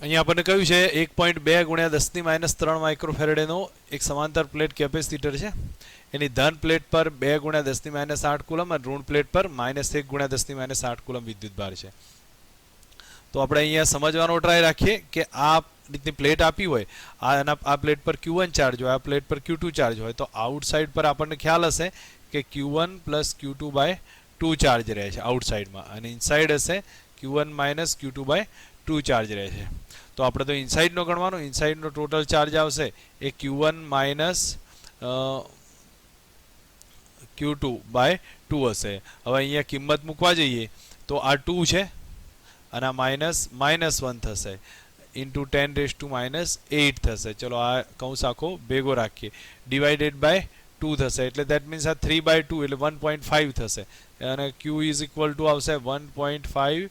અહીંયા આપણને કહ્યું છે 1.2 ગુણ્યા 10⁻³ માઇક્રોફેરેડેનો એક સમાંતર પ્લેટ કેપેસિટર છે. એની ધન પ્લેટ પર 2 ગુણ્યા 10⁻8 કુલમ અને ઋણ પ્લેટ પર -1 ગુણ્યા 10⁻8 કુલમ વિદ્યુતભાર છે. તો આપણે અહીંયા સમજવાનો ટ્રાય રાખીએ કે આ રીતની પ્લેટ આપી હોય, આ પ્લેટ પર Q1 ચાર્જ હોય, આ પ્લેટ પર Q2 ચાર્જ હોય, તો આઉટસાઇડ પર આપણને ખ્યાલ હશે કે Q1 + Q2/2 ચાર્જ રહે છે આઉટસાઇડમાં, અને ઇનસાઇડ હશે Q1 - Q2/2 ચાર્જ રહે છે. તો આપણે તો ઇનસાઇડનો ગણવાનો. ઇનસાઇડનો ટોટલ ચાર્જ આવશે એ Q1 - Q2/2 હશે. હવે અહીંયા કિંમત મૂકવા જઈએ તો આ 2 છે અને આ -1 થશે, ઇન્ટુ 10⁻8 થશે. ચલો આ કૌંસ આખો ભેગો રાખીએ, /2 થશે, એટલે દેટ મીન્સ આ 3/2 એટલે 1.5 થશે, અને Q આવશે 1.5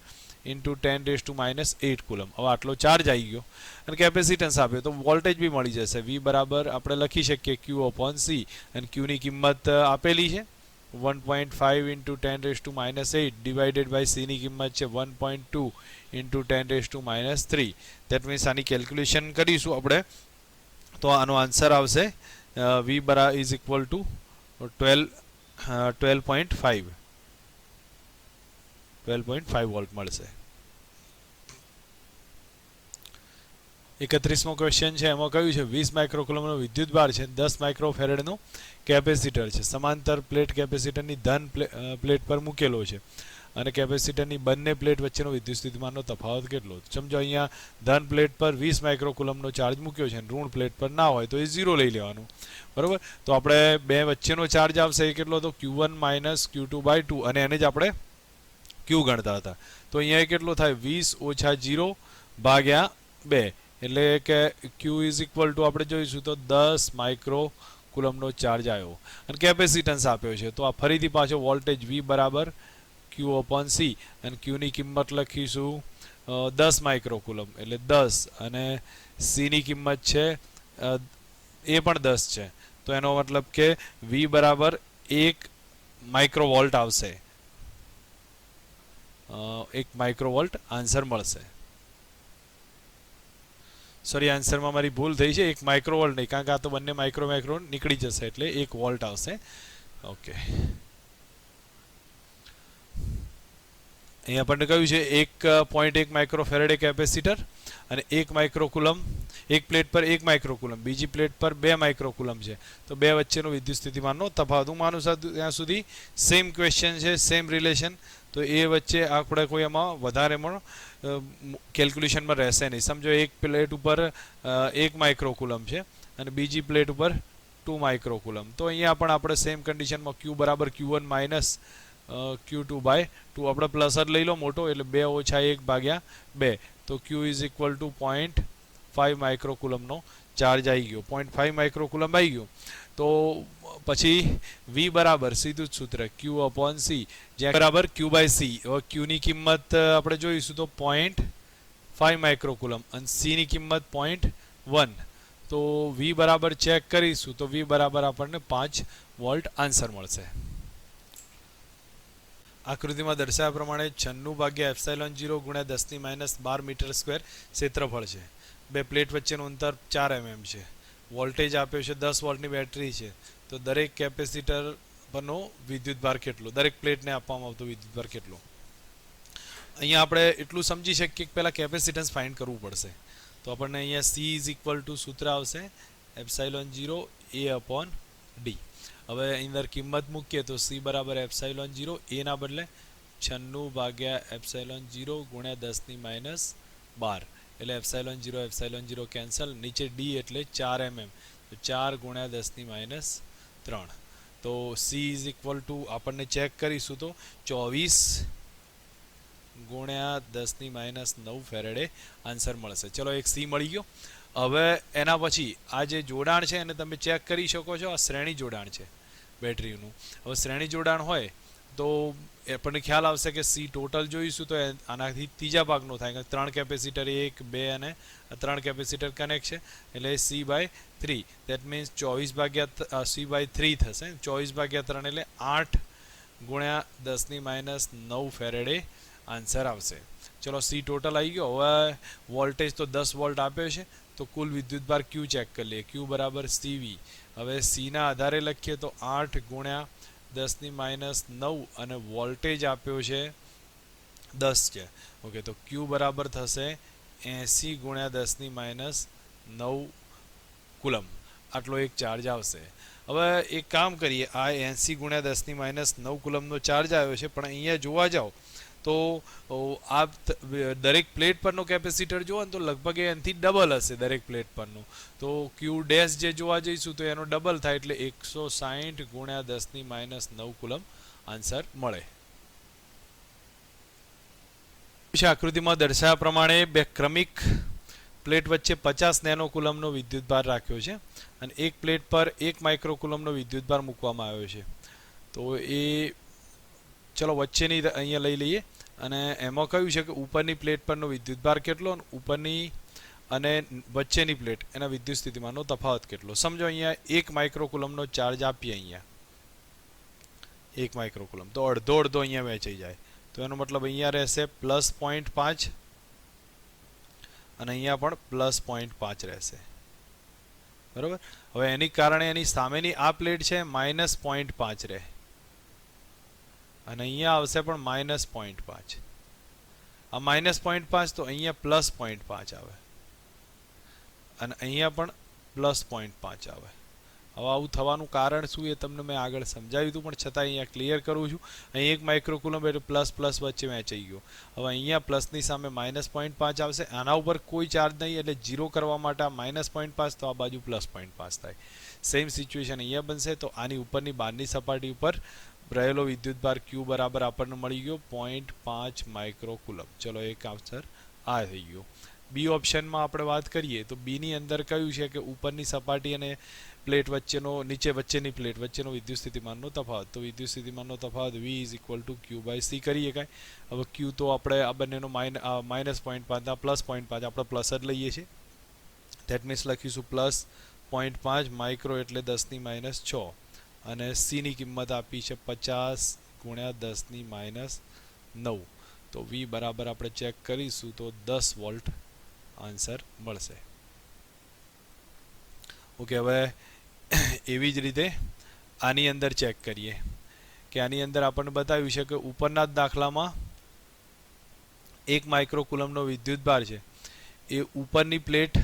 ઇન્ટુ 10⁻8 કુલમ. હવે આટલો ચાર્જ આવી ગયો અને કેપેસિટન્સ આપ્યો તો વોલ્ટેજ બી મળી જશે. V બરાબર આપણે લખી શકીએ Q/C, અને Qની કિંમત આપેલી છે 1.5 ઇન્ટુ 10⁻8 ડિવાઇડેડ બાય C ની કિંમત છે 1.2 ઇન્ટુ 10⁻3. દેટ મીન્સ આની કેલ્ક્યુલેશન કરીશું આપણે તો આનો આન્સર આવશે V = 12.5 વોલ્ટ મળશે. 31મો ક્વેશ્ચન છે, એમાં કહ્યું છે 20 માઇક્રોકુલમનો વિદ્યુતભાર છે, 10 માઇક્રોફેરેડનો કેપેસિટર છે. સમાંતર પ્લેટ કેપેસિટરની ધન પ્લેટ પર મૂકેલો છે અને કેપેસિટરની બંને પ્લેટ વચ્ચેનો વિદ્યુત સ્થિતિમાનનો તફાવત કેટલો? સમજો અહીંયા ધન પ્લેટ પર 20 માઇક્રોકુલમનો ચાર્જ મૂક્યો છે અને ઋણ પ્લેટ પર ના હોય તો એ 0 લઈ લેવાનું, બરાબર. તો આપણે બે વચ્ચેનો ચાર્જ આવશે એ કેટલો? તો Q1 - Q2/2, અને એને જ આપણે Q ગણતા હતા. તો અહીંયા એ કેટલો થાય? 20 - 0/2, એટલે કે Q આપણે જોઈશું તો 10 માઇક્રોકુલમનો ચાર્જ આવ્યો અને કેપેસિટન્સ આપ્યો છે. તો આ ફરીથી પાછો વોલ્ટેજ V બરાબર Q/C, અને Qની કિંમત લખીશું 10 માઇક્રોકુલમ એટલે 10, અને Cની કિંમત છે એ પણ 10 છે. તો એનો મતલબ કે V બરાબર 1 માઇક્રોવોલ્ટ આવશે, 1 માઇક્રોવોલ્ટ આન્સર મળશે. સોરી, આન્સરમાં મારી ભૂલ થઈ છે, 1 માઇક્રોવોલ્ટ નહીં, કારણ કે આ તો બંને માઇક્રો નીકળી જશે એટલે 1 વોલ્ટ આવશે. ઓકે, અહીંયા આપણને કહ્યું છે 1.1 માઇક્રોફેરેડે કેપેસિટર અને 1 માઇક્રોકુલમ, એક પ્લેટ પર 1 માઇક્રોકુલમ, બીજી પ્લેટ પર 2 માઇક્રોકુલમ છે. તો બે વચ્ચેનો વિદ્યુત સ્થિતિમાનનો તફાવત. હું માનું છું ત્યાં સુધી સેમ ક્વેશ્ચન છે, સેમ રિલેશન, તો એ વચ્ચે આપણે કોઈ એમાં વધારેમાં કેલ્ક્યુલેશનમાં રહેશે નહીં. સમજો એક પ્લેટ ઉપર 1 માઇક્રોકુલમ છે અને બીજી પ્લેટ ઉપર 2 માઇક્રોકુલમ. તો અહીંયા પણ આપણે સેમ કન્ડિશનમાં Q બરાબર Q1 - Q2/2, આપણે પ્લસ જ લઈ લો મોટો, એટલે 2 - 1/2, તો Q = 0.5 માઇક્રોકુલમનો ચાર્જ આવી ગયો. 0.5 માઇક્રોકુલમ આવી ગયો તો પછી V બરાબર સીધું જ સૂત્ર Q/C, જ્યાં બરાબર Q/C. હવે Qની કિંમત આપણે જોઈશું તો 0.5 માઇક્રોકુલમ અને Cની કિંમત 0.1. તો V બરાબર ચેક કરીશું તો V બરાબર આપણને 5 વોલ્ટ આન્સર મળશે. આકૃતિમાં દર્શાવ્યા પ્રમાણે 96/ε0 ગુણ્યા 10⁻12 મીટર સ્ક્વેર ક્ષેત્રફળ છે. બે પ્લેટ વચ્ચેનું અંતર 4 mm છે. વોલ્ટેજ આપ્યો છે 10 વોલ્ટની બેટરી છે. તો દરેક કેપેસિટર પરનો વિદ્યુતભાર કેટલો? દરેક પ્લેટને આપવામાં આવતો વિદ્યુતભાર કેટલો? અહીંયા આપણે એટલું સમજી શકીએ કે પહેલાં કેપેસિટન્સ ફાઇન્ડ કરવું પડશે. તો આપણને અહીંયા C = સૂત્ર આવશે ε0 A/d. હવે અંદર કિંમત મૂકીએ તો C બરાબર ε0, A ના બદલે 96/ε0 ગુણ્યા 10⁻12, એટલે ε0 કેન્સલ, નીચે D એટલે 4 mm, તો 4 ગુણ્યા 10⁻3. તો C = આપણને ચેક કરીશું તો 24 ગુણ્યા 10⁻9 ફેરેડે આન્સર મળશે. ચલો, એક C મળી ગયો. હવે એના પછી આ જે જોડાણ છે એને તમે ચેક કરી શકો છો. આ શ્રેણી જોડાણ છે બેટરીનું. હવે શ્રેણી જોડાણ હોય તો આપણને ખ્યાલ આવશે કે C ટોટલ જોઈશું તો આનાથી ત્રીજા ભાગનો થાય, 3 કેપેસિટર 1, 2 અને 3 કેપેસિટર કનેક્ટ છે એટલે C/3. દેટ મીન્સ 24/C/3 થશે. 24/3 એટલે 8 ગુણ્યા 10⁻9 ફેરેડે આન્સર આવશે. ચલો સી ટોટલ આવી ગયો. હવે વોલ્ટેજ તો 10 વોલ્ટ આપ્યો છે, તો કુલ વિદ્યુતભાર ક્યુ ચેક કરી લઈએ. ક્યુ બરાબર સીવી. હવે સીના આધારે લખીએ તો 8 ગુણ્યા 10⁻9 અને વોલ્ટેજ આપ્યો છે 10 છે. ઓકે, તો ક્યુ બરાબર થશે 80 ગુણ્યા 10⁻9 કુલમ. આટલો એક ચાર્જ આવશે. હવે એક કામ કરીએ, આ 80 ગુણ્યા 10⁻9 કુલમનો ચાર્જ આવ્યો છે, પણ અહીંયા જોવા જાઓ તો આ દરેક પ્લેટ પરનો કેપેસિટર જુઓ ને તો લગભગ એનાથી ડબલ હશે દરેક પ્લેટ પરનું. તો ક્યુ ડેશ જે જોવા જઈશું તો એનો ડબલ થાય એટલે 160 ગુણ્યા 10⁻9 કુલમ આન્સર મળે. આકૃતિમાં દર્શાવ્યા પ્રમાણે બે ક્રમિક પ્લેટ વચ્ચે 50 નેનો કુલમનો વિદ્યુતભાર રાખ્યો છે અને એક પ્લેટ પર 1 માઇક્રો કુલમનો વિદ્યુતભાર મૂકવામાં આવ્યો છે. તો એ ચલો વચ્ચેની અહીંયા લઈ લઈએ અને એમાં કહ્યું છે કે ઉપરની પ્લેટ પરનો વિદ્યુતભાર કેટલો અને ઉપરની અને વચ્ચેની પ્લેટ એના વિદ્યુત સ્થિતિમાનનો તફાવત કેટલો. સમજો અહીંયા 1 માઇક્રો કુલમનો ચાર્જ આપીએ, અહીંયા 1 માઇક્રો કુલમ, તો અડધો અડધો અહીંયા વહેંચાઈ જાય. તો એનો મતલબ અહીંયા રહેશે +0.5 અને અહીંયા પણ +0.5 રહેશે. બરાબર. હવે એની કારણે એની સામેની આ પ્લેટ છે -0.5 રહે અને અહીંયા આવશે પણ -0.5. આ -0.5 તો અહીંયા +0.5 આવે અને અહીંયા પણ +0.5 આવે. હવે આવું થવાનું કારણ શું એ તમને મેં આગળ સમજાવ્યું હતું, પણ છતાં અહીંયા ક્લિયર કરું છું. અહીં 1 માઇક્રો કુલમ એટલે પ્લસ વચ્ચે વહેંચાઈ ગયો. હવે અહીંયા પ્લસની સામે -0.5 આવશે. આના ઉપર કોઈ ચાર્જ નહીં એટલે 0 કરવા માટે આ -0.5, તો આ બાજુ +0.5 થાય. સેમ સિચ્યુએશન અહીંયા બનશે. તો આની ઉપરની બહારની સપાટી ઉપર રહેલો વિદ્યુતભાર ક્યુ બરાબર આપણને મળી ગયો 0.5 માઇક્રો કુલમ. ચલો એક આન્સર આ થઈ ગયો. બી ઓપ્શનમાં આપણે વાત કરીએ તો બીની અંદર કહ્યું છે કે ઉપરની સપાટી અને પ્લેટ વચ્ચેનો વચ્ચેની પ્લેટ વચ્ચેનો વિદ્યુત સ્થિતિમાનનો તફાવત. તો વિદ્યુત સ્થિતિમાનનો તફાવત V = Q/C કરીએ કાંઈ. હવે Q તો આપણે આ બંનેનો -0.5 +0.5 આપણે પ્લસ જ લઈએ છીએ. ધેટ મીન્સ લખીશું +0.5 માઇક્રો એટલે 10⁻6 અને C ની કિંમત આપી છે 50 ગુણ્યા 10⁻9. તો V બરાબર આપણે ચેક કરીશું તો 10 વોલ્ટ આન્સર મળશે. ઓકે, હવે એવી જ રીતે આની અંદર ચેક કરીએ કે આની અંદર આપણને બતાવ્યું છે કે ઉપરના જ દાખલામાં 1 માઇક્રો કુલમનો વિદ્યુતભાર છે એ ઉપરની પ્લેટ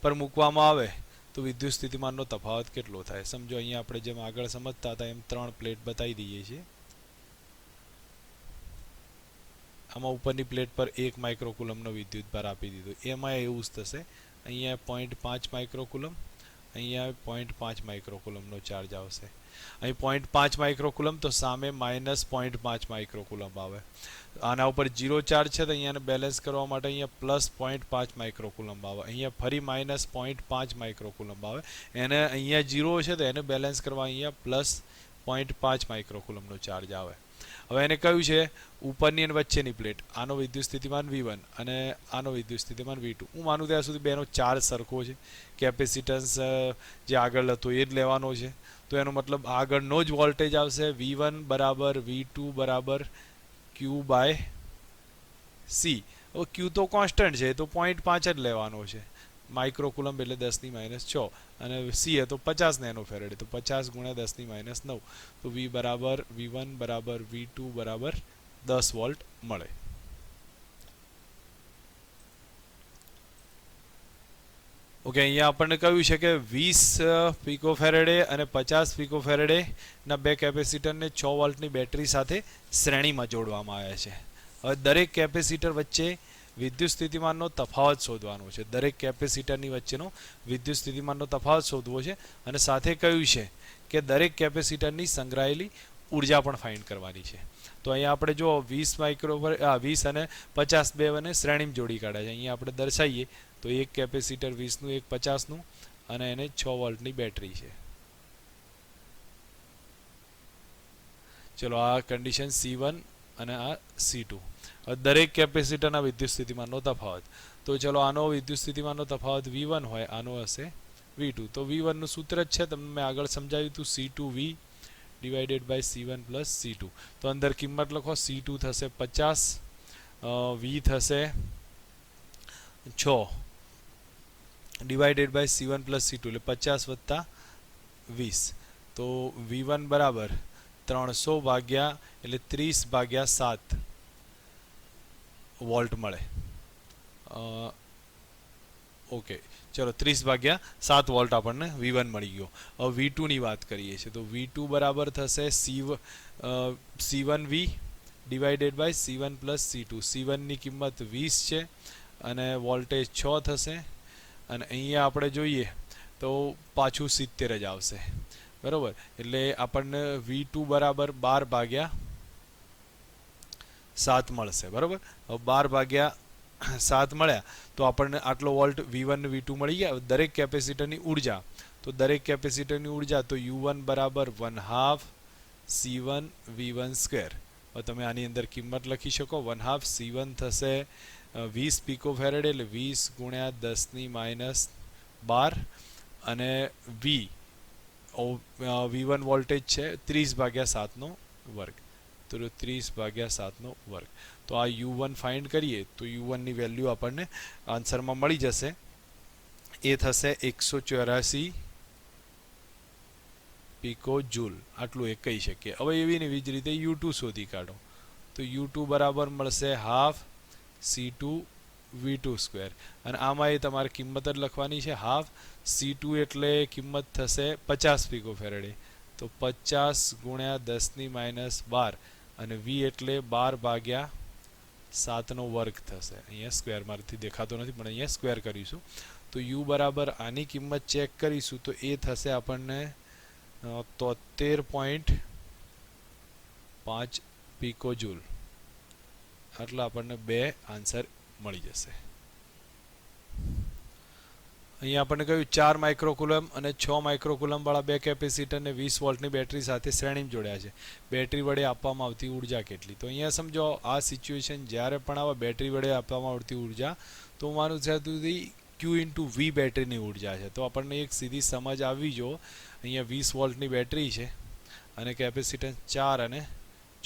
પર મૂકવામાં આવે તો વિદ્યુત સ્થિતિમાનનો તફાવત કેટલો થાય. સમજો અહીંયા આપણે જેમ આગળ સમજતા હતા એમ 3 પ્લેટ બતાવી દઈએ છીએ. આમાં ઉપરની પ્લેટ પર 1 માઇક્રો કુલમનો વિદ્યુતભાર આપી દીધો. એમાં એવું જ થશે. અહીંયા 0.5 માઇક્રો કુલમ, અહીંયા 0.5 માઇક્રો કુલમનો ચાર્જ આવશે. અહીં 0.5 માઇક્રો કુલમ તો સામે -0.5 માઇક્રો કુલમ આવે. આના ઉપર 0 ચાર્જ છે તો અહીંયાને બેલેન્સ કરવા માટે અહીંયા +0.5 માઇક્રો કુલમ આવે. અહીંયા ફરી -0.5 માઇક્રો કુલમ આવે. એને અહીંયા 0 છે તો એને બેલેન્સ કરવા અહીંયા +0.5 માઇક્રો કુલમનો ચાર્જ આવે. હવે એને કહ્યું છે ઉપરની અને વચ્ચેની પ્લેટ, આનો વિદ્યુત સ્થિતિમાન V1 અને આનો વિદ્યુત સ્થિતિમાન V2. હું માનું ત્યાં સુધી બેનો ચાર્જ સરખો છે. કેપેસિટન્સ જે આગળ હતો એ જ લેવાનો છે. તો એનો મતલબ આગળનો જ વોલ્ટેજ આવશે V1 = V2 = Q/C. હવે Q તો કોન્સ્ટન્ટ છે તો 0.5 જ લેવાનો છે. માઇક્રો કુલમ એટલે 10⁻6 અને C એ તો 50 નેનો ફેરેડ, તો 50 ગુણ્યા 10⁻9. તો V1 = V2 = 10 વોલ્ટ મળે. ઓકે, અહીંયા આપણને કહ્યું છે કે 20 પિકોફેરેડે અને 50 પિકોફેરેડે ના બે કેપેસિટરને 6 વોલ્ટની બેટરી સાથે શ્રેણીમાં જોડવામાં આવ્યા છે. હવે દરેક કેપેસિટર વચ્ચે વિદ્યુત સ્થિતિમાનનો તફાવત શોધવાનો છે. દરેક કેપેસિટરની વચ્ચેનો વિદ્યુત સ્થિતિમાનનો તફાવત શોધવો છે અને સાથે કહ્યું છે કે દરેક કેપેસિટરની સંગ્રહાયેલી ઉર્જા પણ ફાઇન્ડ કરવાની છે. તો અહીંયા આપણે જો 20 અને 50 બે અને શ્રેણીમાં જોડી કાઢ્યા છે. અહીંયા આપણે દર્શાવીએ તો એક કેપેસિટર 20નું, એક 50નું અને એને 6 વોલ્ટની બેટરી છે. ચલો આ કન્ડિશન C1 અને આ C2. દરેક કેપેસિટરના વિદ્યુત સ્થિતિમાનનો તફાવત. તો ચલો આનો વિદ્યુત સ્થિતિમાનનો તફાવત V1 હોય, આનો હશે V2. તો V1 નું સૂત્ર જ છે, તમને મેં આગળ સમજાવ્યું હતું, C2V / C1 + C2. તો અંદર કિંમત લખો. C2 થશે 50 વી થશે 6 divided by C1 plus C2 એટલે 50 વત્તા 20 તો V1 બરાબર 300 ભાગ્યા એટલે 30 ભાગ્યા 7 વોલ્ટ મળે. ઓકે ચલો 30 ભાગ્યા 7 વોલ્ટ આપણને V1 મળી ગયો. હવે V2 ની વાત કરીએ છીએ તો V2 બરાબર થશે C1V divided by C1 plus C2. C1 ની કિંમત 20 છે અને વોલ્ટેજ 6 થશે અને અહીંયા આપણે જોઈએ તો પાછું 70 જ આવશે બરાબર. એટલે આપણને V2 બરાબર 12 ભાગ્યા 7 મળશે બરાબર. હવે 12 ભાગ્યા 7 મળ્યા તો આપણને આટલો વોલ્ટ V1 ને V2 મળી ગયા. દરેક કેપેસિટરની ઉર્જા તો દરેક કેપેસિટરની ઉર્જા તો U1 બરાબર 1/2 C1 V1 સ્ક્વેર. હવે તમે આની અંદર કિંમત લખી શકો 1/2 C1 થશે 20 પિકો ફેરેડ એટલે 20 ગુણ્યા 10⁻12 અને V1 વોલ્ટેજ છે 30 ભાગ્યા 7 નો વર્ગ તો 30 ભાગ્યા 7 નો વર્ગ. તો આ U1 ફાઇન્ડ કરીએ તો U1 ની વેલ્યુ આપણને આન્સરમાં મળી જશે. એ થશે 184 પિકો જૂલ. આટલું એક કહી શકીએ. હવે એવી ને એવી જ રીતે U2 શોધી કાઢો તો U2 બરાબર મળશે 1/2 C2 V2 સ્ક્વેર અને આમાં એ તમારે કિંમત જ લખવાની છે 1/2 C2 એટલે કિંમત થશે 50 પિકો ફેરેડે તો 50 ગુણ્યા 10⁻12 અને V એટલે 12 ભાગ્યા 7 નો વર્ગ થશે. અહીંયા સ્ક્વેર મારથી દેખાતો નથી પણ અહીંયા સ્ક્વેર કરીશું તો U બરાબર આની કિંમત ચેક કરીશું તો એ થશે આપણને 73.5 પિકો જૂલ. આટલા આપણને બે આન્સર મળી જશે. અહીંયા આપણને કહ્યું 4 માઇક્રોકુલમ અને 6 માઇક્રોકુલમ વાળા બે કેપેસિટરને 20 વોલ્ટની બેટરી સાથે શ્રેણીમાં જોડ્યા છે. બેટરી વડે આપવામાં આવતી ઉર્જા કેટલી? તો અહીંયા સમજો આ સિચ્યુએશન જ્યારે પણ આવા બેટરી વડે આપવામાં આવતી ઉર્જા તો હું માનું છું સુધી Q × V બેટરીની ઉર્જા છે. તો આપણને એક સીધી સમજ આવવી જો અહીંયા 20 વોલ્ટની બેટરી છે અને કેપેસિટન્સ 4 અને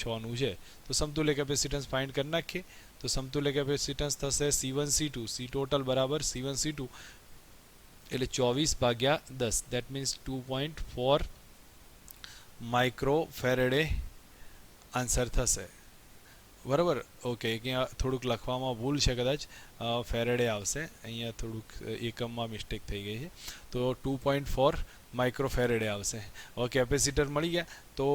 6 નું છે તો સમતુલ્ય કેપેસિટન્સ ફાઇન્ડ કરી નાખીએ તો સમતુલ્ય કેપેસિટન્સ થશે C1 C2 C ટોટલ બરાબર C1 C2 એટલે 24 ભાગ્યા 10 that means 2.4 micro faraday answer થશે બરાબર. ઓકે અહીંયા થોડુંક લખવામાં ભૂલ છે કદાચ ફેરેડે આવશે અહીંયા થોડુંક એકમમાં મિસ્ટેક થઈ ગઈ છે તો 2.4 માઇક્રો ફેરેડે આવશે. હવે કેપેસિટર મળી ગયા તો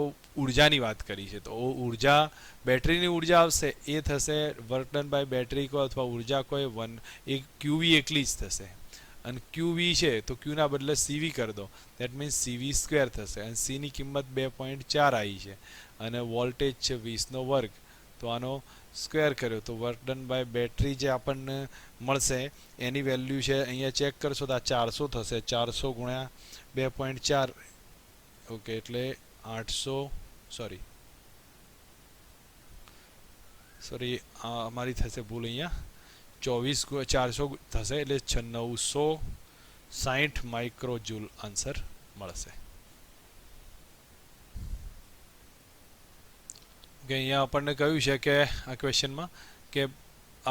ઉર્જાની વાત કરી છે તો ઉર્જા બેટરીની ઉર્જા આવશે એ થશે વર્ક ડન બાય બેટરી કો અથવા ઉર્જા કોઈ એક QV એકલી જ થશે અને QV છે તો Q ના બદલે CV કરી દો દેટ મીન્સ CV સ્ક્વેર થશે અને C ની કિંમત 2.4 આવી છે અને વોલ્ટેજ છે 20 નો વર્ગ તો આનો સ્ક્વેર કર્યો તો વર્ક ડન બાય બેટરી જે આપણને મળશે એની વેલ્યુ છે અહીંયા ચેક કરશો તો આ 400 થશે 400 ગુણ્યા 2.4 ઓકે એટલે 800 સોરી અમારી થશે ભૂલ અહીંયા 400 થશે એટલે 960 માઇક્રો જૂલ આન્સર મળશે. કે અહીંયા આપણને કહ્યું છે કે આ ક્વેશ્ચનમાં કે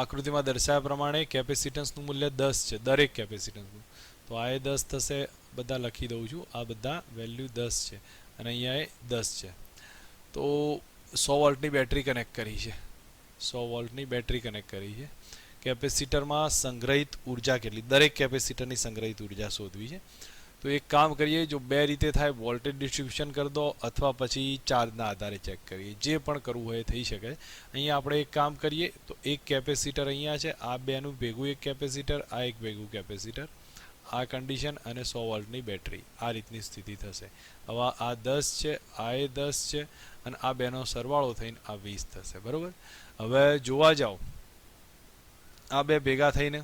આકૃતિમાં દર્શાવ્યા પ્રમાણે કેપેસિટન્સનું મૂલ્ય 10 છે દરેક કેપેસિટન્સનું તો આ એ 10 થશે બધા લખી દઉં છું આ બધા વેલ્યુ 10 છે અને અહીંયા એ 10 છે તો 100 વોલ્ટની બેટરી કનેક્ટ કરી છે 100 વોલ્ટની બેટરી કનેક્ટ કરી છે. કેપેસિટરમાં સંગ્રહિત ઉર્જા કેટલી? દરેક કેપેસિટરની સંગ્રહિત ઉર્જા શોધવી છે તો એક કામ કરીએ જો બે રીતે થાય વોલ્ટેજ ડિસ્ટ્રીબ્યુશન કરી દો અથવા પછી ચાર્જના આધારે ચેક કરીએ જે પણ કરવું હોય થઈ શકે. અહીંયા આપણે એક કામ કરીએ તો એક કેપેસિટર અહીંયા છે આ બેનું ભેગું એક કેપેસિટર આ એક ભેગું કેપેસિટર આ કન્ડિશન અને 100 વોલ્ટની બેટરી આ રીતની સ્થિતિ થશે. હવે આ 10 છે આ એ 10 છે અને આ બેનો સરવાળો થઈને આ 20 થશે બરાબર. હવે જોવા જાઓ આ બે ભેગા થઈને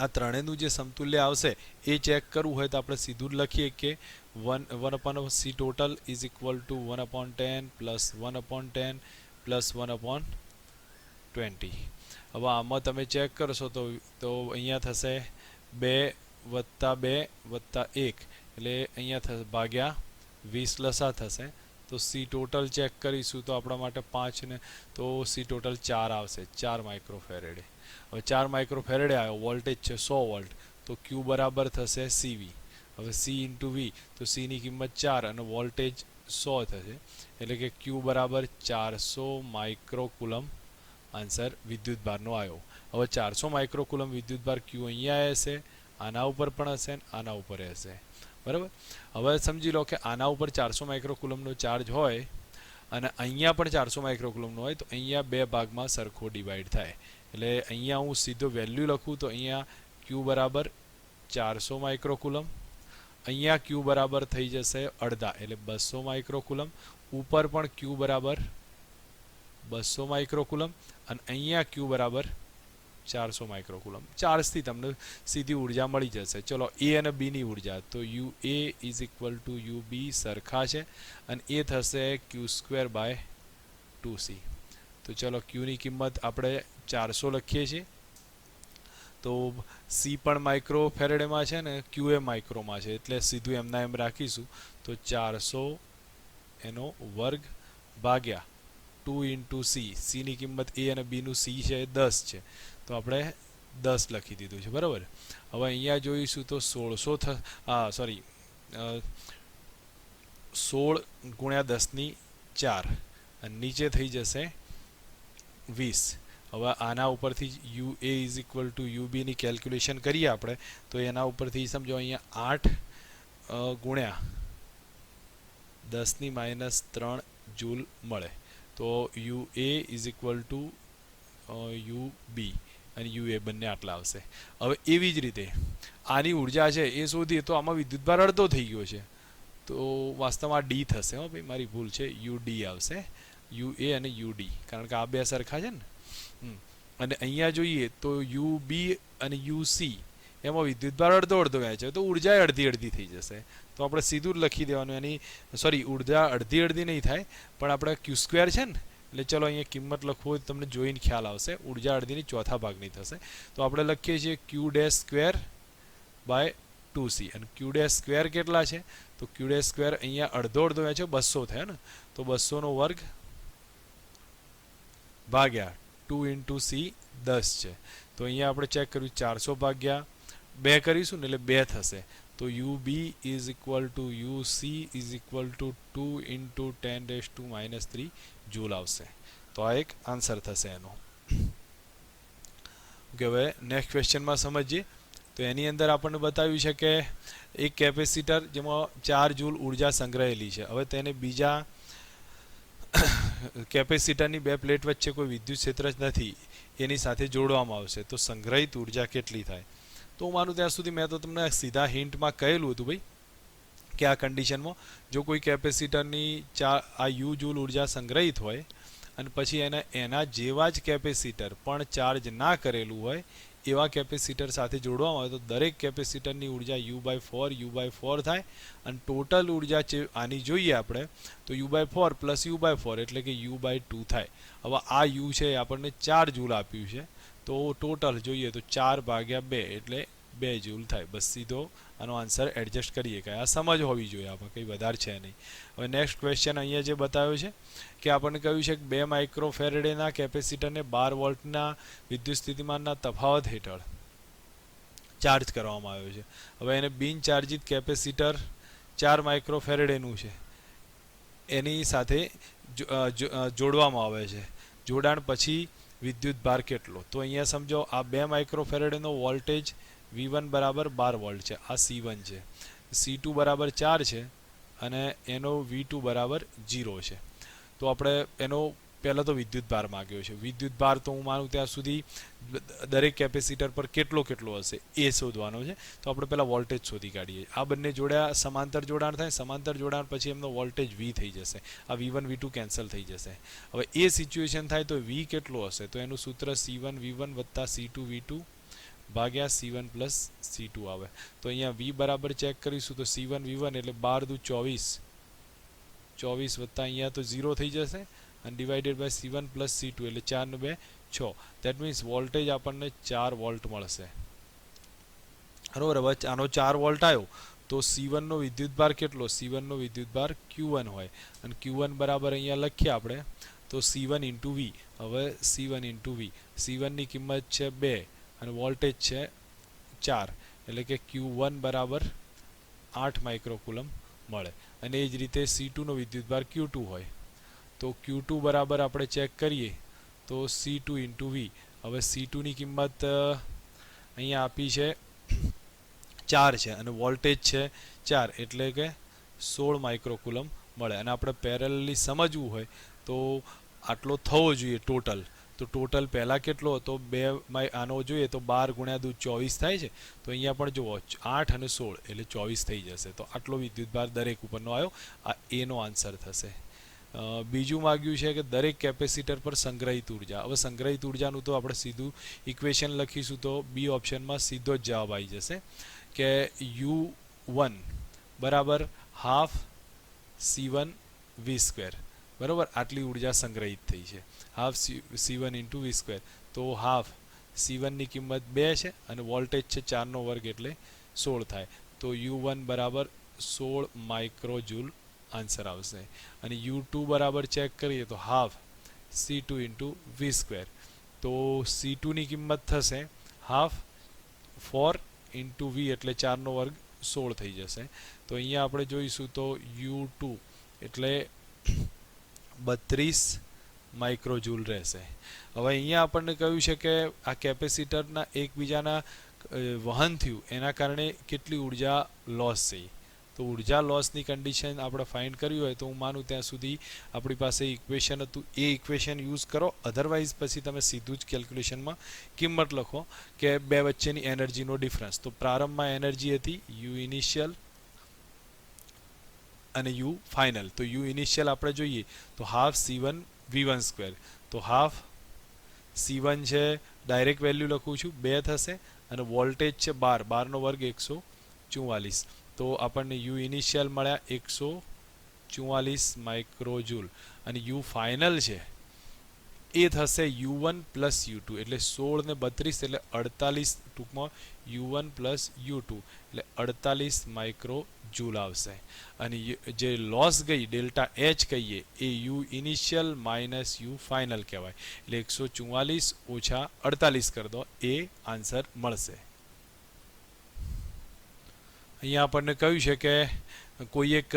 આ ત્રણેયનું જે સમતુલ્ય આવશે એ ચેક કરવું હોય તો આપણે સીધું જ લખીએ કે 1/C total is equal two 1/10 plus 1/10 plus 1/20. હવે આમાં તમે ચેક કરશો તો અહીંયા થશે 2 + 2 + 1 એટલે અહીંયા થશે ભાગ્યા 20 લસા થશે તો સી ટોટલ ચેક કરીશું તો આપણા માટે 5 ને તો સી ટોટલ 4 આવશે, 4 માઇક્રોફેરેડે. હવે 4 માઇક્રોફેરેડે આવ્યો, વોલ્ટેજ છે 100 વોલ્ટ, તો ક્યુ બરાબર થશે સીવી. હવે સી ઇન્ટુ વી, તો સીની કિંમત 4 અને વોલ્ટેજ 100 થશે, એટલે કે ક્યુ બરાબર 400 માઇક્રોકુલમ આન્સર વિદ્યુતભારનો આવ્યો. હવે 400 માઇક્રોકુલમ વિદ્યુતભાર ક્યુ અહીંયા હશે, આના ઉપર પણ હશે, આના ઉપર હશે, બરાબર. હવે સમજી લો કે આના ઉપર 400 માઇક્રોકુલમનો ચાર્જ હોય અને અહીંયા પણ 400 માઇક્રોકુલમનો હોય, તો અહીંયા બે ભાગમાં સરખો ડિવાઈડ થાય. એટલે અહીંયા હું સીધો વેલ્યુ લખું તો અહીંયા ક્યુ બરાબર 400 માઇક્રોકુલમ, અહીંયા ક્યુ બરાબર થઈ જશે અડધા એટલે 200 માઇક્રોકુલમ, ઉપર પણ ક્યુ બરાબર 200 માઇક્રોકુલમ અને અહીંયા ક્યુ બરાબર 400 માઇક્રોકુલમ. ચાર્જથી તમને સીધી ઉર્જા મળી જશે. ચલો એ અને બીની ઉર્જા, તો U A is equal to U B સરખા છે અને એ થશે ક્યુ સ્ક્વેર બાય 2c. તો ચલો ક્યુની કિંમત આપણે 400 લખીએ છીએ, તો સી પણ માઇક્રો ફેરેડેમાં છે ને ક્યુ એ માઇક્રોમાં છે, એટલે સીધું એમના એમ રાખીશું. તો 400 એનો વર્ગ ભાગ્યા 2 ઇન્ટુ સી, સીની કિંમત એ અને બીનું સી છે 10 છે, તો આપણે 10 લખી દીધું છે, બરાબર. હવે અહીંયા જોઈશું તો 16 ગુણ્યા 10 ની 4 અને નીચે થઈ જશે 20. હવે આના ઉપરથી U A is equal to U બીની કેલ્ક્યુલેશન કરીએ આપણે, તો એના ઉપરથી સમજો અહીંયા 8 ગુણ્યા 10⁻³ જૂલ મળે, તો U A is equal to U B અને યુ એ બંને આટલા આવશે. હવે એવી જ રીતે આની ઉર્જા છે એ શોધીએ તો આમાં વિદ્યુતભાર અડધો થઈ ગયો છે, તો વાસ્તવમાં ડી થશે. હો ભાઈ મારી ભૂલ છે, યુ ડી આવશે, યુ એ અને યુ ડી, કારણ કે આ બે સરખા છે ને. અને અહીંયા જોઈએ તો યુ બી અને યુ સી એમાં વિદ્યુતભાર અડધો અડધો વહેંચે, તો ઉર્જા અડધી અડધી થઈ જશે. તો આપણે સીધું જ લખી દેવાનું, એની ઉર્જા અડધી અડધી નહીં થાય, પણ આપણે ક્યુ સ્ક્વેર છે ને, એટલે ચલો અહીંયા કિંમત લખવું હોય તો તમને જોઈને ખ્યાલ આવશે, ઉર્જા અડધીની ચોથા ભાગની થશે. તો આપણે લખીએ છીએ ક્યુ ડેશ સ્ક્વેર બાય 2c, અને ક્યુ ડેશ સ્ક્વેર કેટલા છે, તો ક્યુ ડેશ સ્ક્વેર અહીંયા અડધો અડધો વહેંચો 200 થયા ને, તો 200નો વર્ગ ભાગ્યા 2 ઇન્ટુ સી 10 છે. તો અહીંયા આપણે ચેક કર્યું 400 ભાગ્યા 2 કરીશું ને એટલે 2 થશે. તો U B is equal to U C is equal to 2 into 10⁻³ joule આવશે. તો આ એક આન્સર થશે એનો. ઓકે, હવે નેક્સ્ટ ક્વેશ્ચનમાં સમજીએ. તો એની અંદર આપણને બતાવ્યું છે કે એક કેપેસિટર જેમાં 4 જૂલ ઉર્જા સંગ્રહેલી છે. હવે તેને બીજા કેપેસિટરની બે પ્લેટ વચ્ચે કોઈ વિદ્યુત ક્ષેત્ર જ નથી, એની સાથે જોડવામાં આવશે, તો સંગ્રહિત ઉર્જા કેટલી થાય? તો હું માનું ત્યાં સુધી મેં તો તમને સીધા હિન્ટમાં કહેલું હતું ભાઈ કે આ કન્ડિશનમાં જો કોઈ કેપેસિટરની આ યુ જૂલ ઉર્જા સંગ્રહિત હોય અને પછી એના જેવા જ કેપેસિટર પણ ચાર્જ ના કરેલું હોય એવા કેપેસિટર સાથે જોડવામાં આવે તો દરેક કેપેસિટરની ઉર્જા U/4 થાય અને ટોટલ ઉર્જા આની જોઈએ આપણે તો U/4 પ્લસ U/4 એટલે કે U/2 થાય. હવે આ U છે આપણને 4 જૂલ આપ્યું છે, તો ટોટલ જોઈએ તો 4/2 એટલે 2 જૂલ થાય. બસ સીધો આનો આન્સર એડજસ્ટ કરીએ કે આ સમજ હોવી જોઈએ, આમાં કંઈ વધારે છે નહીં. હવે નેક્સ્ટ ક્વેશ્ચન અહીંયા જે બતાવ્યો છે કે આપણને કહ્યું છે કે 2 માઇક્રોફેરેડેના કેપેસિટરને 12 વોલ્ટના વિદ્યુત સ્થિતિમાનના તફાવત હેઠળ ચાર્જ કરવામાં આવ્યો છે. હવે એને બિન ચાર્જિત કેપેસિટર 4 માઇક્રોફેરેડેનું છે એની સાથે જોડવામાં આવે છે. જોડાણ પછી વિદ્યુત ભાર કેટલો? તો અહીંયા સમજો આ 2 માઇક્રોફેરેડેનો વોલ્ટેજ V1 બરાબર 12 વોલ્ટ છે, આ C1 છે, C2 બરાબર 4 છે અને એનો V2 બરાબર 0 છે. તો આપણે એનો પહેલાં તો વિદ્યુત ભાર માગ્યો છે. વિદ્યુત ભાર તો હું માનું ત્યાં સુધી દરેક કેપેસિટર પર કેટલો હશે એ શોધવાનો છે. તો આપણે પહેલાં વોલ્ટેજ શોધી કાઢીએ. આ બંને જોડ્યા સમાંતર જોડાણ થાય, સમાંતર જોડાણ પછી એમનો વોલ્ટેજ V થઈ જશે, આ V1 V2 કેન્સલ થઈ જશે. હવે એ સિચ્યુએશન થાય તો V કેટલો હશે? તો એનું સૂત્ર C1 V1 વત્તા C2 V2 ભાગ્યા C1 પ્લસ C2 આવે. તો અહીંયા V બરાબર ચેક કરીશું તો C1 V1 એટલે 12 દુ 24 વત્તા અહીંયા તો 0 થઈ જશે અને divided by C1 plus C2 એટલે 4 ને 2 6. દેટ મીન્સ વોલ્ટેજ આપણને 4 વોલ્ટ મળશે. બરાબર, હવે આનો 4 વોલ્ટ આવ્યો તો C1 નો વિદ્યુતભાર કેટલો? C1 નો વિદ્યુતભાર Q1 હોય અને Q1 બરાબર અહીંયા લખીએ આપણે તો C1 ઇન્ટુ V. હવે C1 ઇન્ટુ V, C1 ની કિંમત છે 2 અને વોલ્ટેજ છે 4, એટલે કે Q1 બરાબર 8 માઇક્રોકુલમ મળે. અને એ જ રીતે C2 નો વિદ્યુતભાર Q2 હોય તો Q2 બરાબર આપણે ચેક કરીએ તો C2 ઇન્ટુ V. હવે C2 ની કિંમત અહીંયા આપી છે 4 છે અને વોલ્ટેજ છે 4, એટલે કે 16 માઇક્રોકુલમ મળે. અને આપણે પેરેલલી સમજવું હોય તો આટલો થવો જોઈએ ટોટલ. તો ટોટલ પહેલાં કેટલો હતો? 2 આનો જોઈએ તો 12 ગુણ્યા 2 24 થાય છે. તો અહીંયા પણ જુઓ 8 અને 16 એટલે 24 થઈ જશે. તો આટલો વિદ્યુતભાર દરેક ઉપરનો આવ્યો. આ એનો આન્સર થશે. બીજું માગ્યું છે કે દરેક કેપેસિટર પર સંગ્રહિત ઉર્જા. હવે સંગ્રહિત ઉર્જાનું તો આપણે સીધું ઇક્વેશન લખીશું તો બી ઓપ્શનમાં સીધો જ જવાબ આવી જશે કે U1 બરાબર હાફ C1 V². બરાબર, આટલી ઉર્જા સંગ્રહિત થઈ છે, હાફ C1 ઇન્ટુ V². તો હાફ C1 ની કિંમત 2 છે અને વોલ્ટેજ છે 4 નો વર્ગ એટલે 16 થાય. તો U1 બરાબર 16 માઇક્રોજૂલ આન્સર આવશે. અને U2 બરાબર ચેક કરીએ તો હાફ C2 ઇન્ટુ V². તો C2 ની કિંમત થશે હાફ 4 ઇન્ટુ V એટલે 4 નો વર્ગ 16 થઈ જશે. તો અહીંયા આપણે જોઈશું તો U2 એટલે 32 માઇક્રોજૂલ રહેશે. હવે અહીંયા આપણને કહ્યું છે કે આ કેપેસિટરના એકબીજાના વહન થયું એના કારણે કેટલી ઉર્જા લોસ થઈ. તો ઉર્જા લોસની કન્ડિશન આપણે ફાઇન્ડ કરવી હોય તો હું માનું ત્યાં સુધી આપણી પાસે ઇક્વેશન હતું એ ઇક્વેશન યુઝ કરો. અધરવાઇઝ પછી તમે સીધું જ કેલ્ક્યુલેશનમાં કિંમત લખો કે બે વચ્ચેની એનર્જીનો ડિફરન્સ. તો પ્રારંભમાં એનર્જી હતી યુ ઇનિશિયલ અને યુ ફાઇનલ. તો યુ ઇનિશિયલ આપણે જોઈએ તો હાફ C1 V1². તો હાફ C1 છે ડાયરેક્ટ વેલ્યુ લખું છું 2 થશે અને વોલ્ટેજ છે 12 નો વર્ગ 144. તો આપણને યુ ઇનિશિયલ મળ્યા 144 માઇક્રોજૂલ અને યુ ફાઇનલ છે એ થશે U1 પ્લસ U2 એટલે 16 ને 32 એટલે 48, ટૂંકમાં U1 પ્લસ U2 એટલે 48 માઇક્રોજૂલ આવશે. અને જે લોસ ગઈ ડેલ્ટા H કહીએ એ U initial minus U final કહેવાય. એટલે 144 ઓછા 48 કરી દો એ આન્સર મળશે. અહીંયા આપણને કહ્યું છે કે કોઈ એક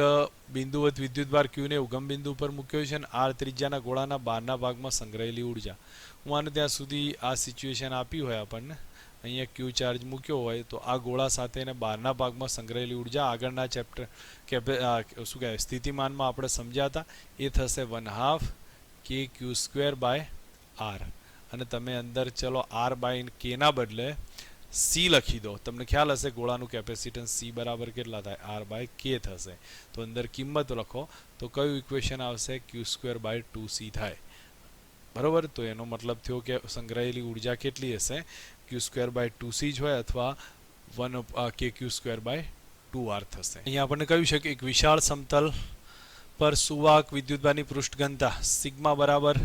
બિંદુવત વિદ્યુતભાર Qને ઉગમ બિંદુ પર મૂક્યો છે અને R ત્રિજ્યાના ગોળાના બહારના ભાગમાં સંગ્રહેલી ઉર્જા. હું આને ત્યાં સુધી આ સિચ્યુએશન આપી હોય આપણને, અહીંયા Q ચાર્જ મૂક્યો હોય તો આ ગોળા સાથે બહારના ભાગમાં સંગ્રહેલી ઉર્જા આગળના ચેપ્ટર શું કહેવાય સ્થિતિમાનમાં આપણે સમજ્યા હતા એ થશે 1/2 kQ²/R. અને તમે અંદર ચલો R બાય K ના બદલે C લખી દો. તમને ખ્યાલ હશે ગોળાનું કેપેસિટન્સ C બરાબર કેટલા થાય? R બાય K થશે. તો અંદર કિંમત લખો તો કયું ઇક્વેશન આવશે? Q²/2C થાય. બરાબર, તો એનો મતલબ થયો કે સંગ્રહેલી ઉર્જા કેટલી હશે? Q²/2C જ હોય અથવા 1kQ²/2R થશે. અહીંયા આપણને કહ્યું છે કે એક વિશાળ સમતલ પર સુવાહક વિદ્યુતભારની પૃષ્ઠ સિગ્મા બરાબર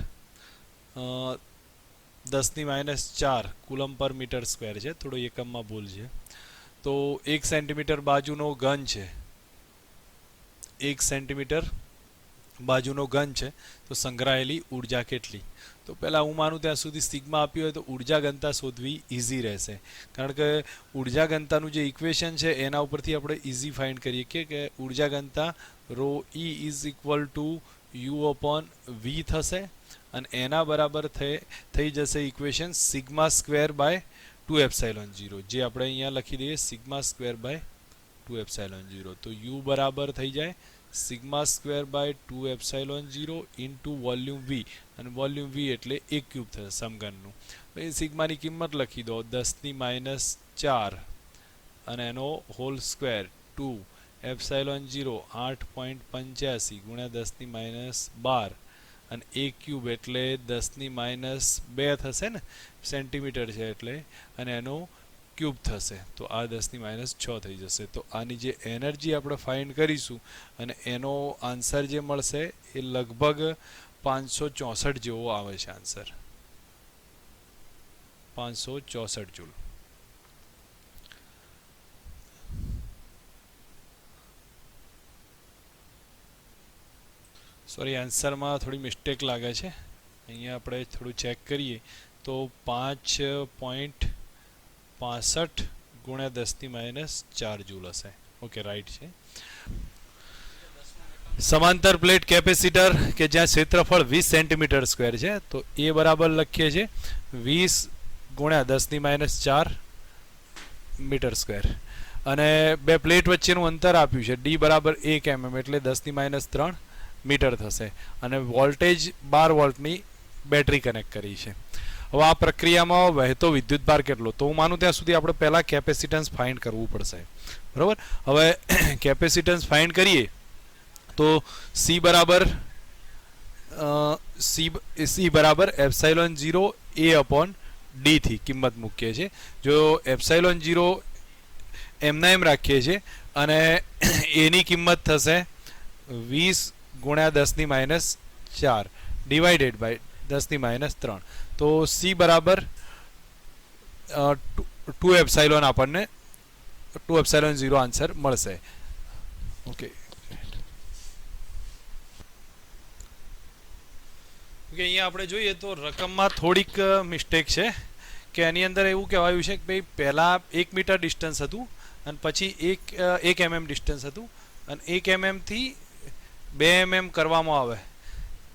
10⁻⁴ કુલમ પર મીટર સ્ક્વેર છે. થોડો એકમમાં ભૂલ છે. તો 1 સેન્ટીમીટર બાજુનો ઘન છે, 1 સેન્ટીમીટર બાજુનો ઘન છે. તો સંગ્રહાયેલી ઉર્જા કેટલી? તો પહેલાં હું માનું ત્યાં સુધી સિગ્મા આપ્યું હોય તો ઉર્જા ઘનતા શોધવી ઇઝી રહેશે, કારણ કે ઉર્જા ઘનતાનું જે ઇક્વેશન છે એના ઉપરથી આપણે ઇઝી ફાઇન્ડ કરીએ કે ઉર્જા ઘનતા ρE is equal two U/V થશે અને એના બરાબર થઈ જશે ઇક્વેશન σ²/2ε0, જે આપણે અહીંયા લખી દઈએ σ²/2ε0. તો U બરાબર થઈ જાય σ²/2ε0 ઇન્ટુ વોલ્યુમ V, અને વોલ્યુમ V એટલે 1 ક્યુબ થશે સમઘનનું. પછી સિગ્માની કિંમત લખી દો 10⁻⁴ અને એનો હોલ સ્ક્વેર 2ε0 8.85 ગુણ્યા 10⁻12 અને 1 ક્યુબ એટલે 10⁻2 થશે ને, સેન્ટીમીટર છે એટલે, અને એનો ક્યુબ થશે તો આ 10⁻6 થઈ જશે. તો આની જે એનર્જી આપણે ફાઇન્ડ કરીશું અને એનો આન્સર જે મળશે એ લગભગ 564 જેવો આવે છે આન્સર, 564 જૂલ. સોરી, આન્સરમાં થોડી મિસ્ટેક લાગે છે. અહીંયા આપણે થોડું ચેક કરીએ તો 5.65 ગુણ્યા 10⁻⁴ જૂલ હશે. ઓકે, રાઈટ છે. સમાંતર પ્લેટ કેપેસિટર કે જ્યાં ક્ષેત્રફળ 20 સેન્ટીમીટર સ્ક્વેર છે, તો એ બરાબર લખીએ છીએ 20 ગુણ્યા 10⁻⁴ મીટર સ્ક્વેર. અને બે પ્લેટ વચ્ચેનું અંતર આપ્યું છે ડી બરાબર 1 mm એટલે 10⁻³ મીટર થશે. અને વોલ્ટેજ 12 વોલ્ટની બેટરી કનેક્ટ કરી છે. હવે આ પ્રક્રિયામાં વહેતો વિદ્યુતભાર કેટલો? તો હું માનું ત્યાં સુધી આપણે પહેલાં કેપેસિટન્સ ફાઇન્ડ કરવું પડશે. બરાબર. હવે કેપેસિટન્સ ફાઇન્ડ કરીએ તો સી બરાબર ε0 A/d થી કિંમત મૂકીએ છીએ. જો ε0 એમના એમ રાખીએ છીએ અને એની કિંમત થશે 20 ગુણ્યા 10⁻⁴ ડિવાઇડેડ બાય 10⁻³ તો સી બરાબર 2ε આપણને 2ε0 આન્સર મળશે. ઓકે, અહીંયા આપણે જોઈએ તો રકમમાં થોડીક મિસ્ટેક છે કે એની અંદર એવું કહેવાયું છે કે ભાઈ પહેલાં 1 મીટર ડિસ્ટન્સ હતું અને પછી 1 mm ડિસ્ટન્સ હતું અને 1 mm થી 2 mm કરવામાં આવે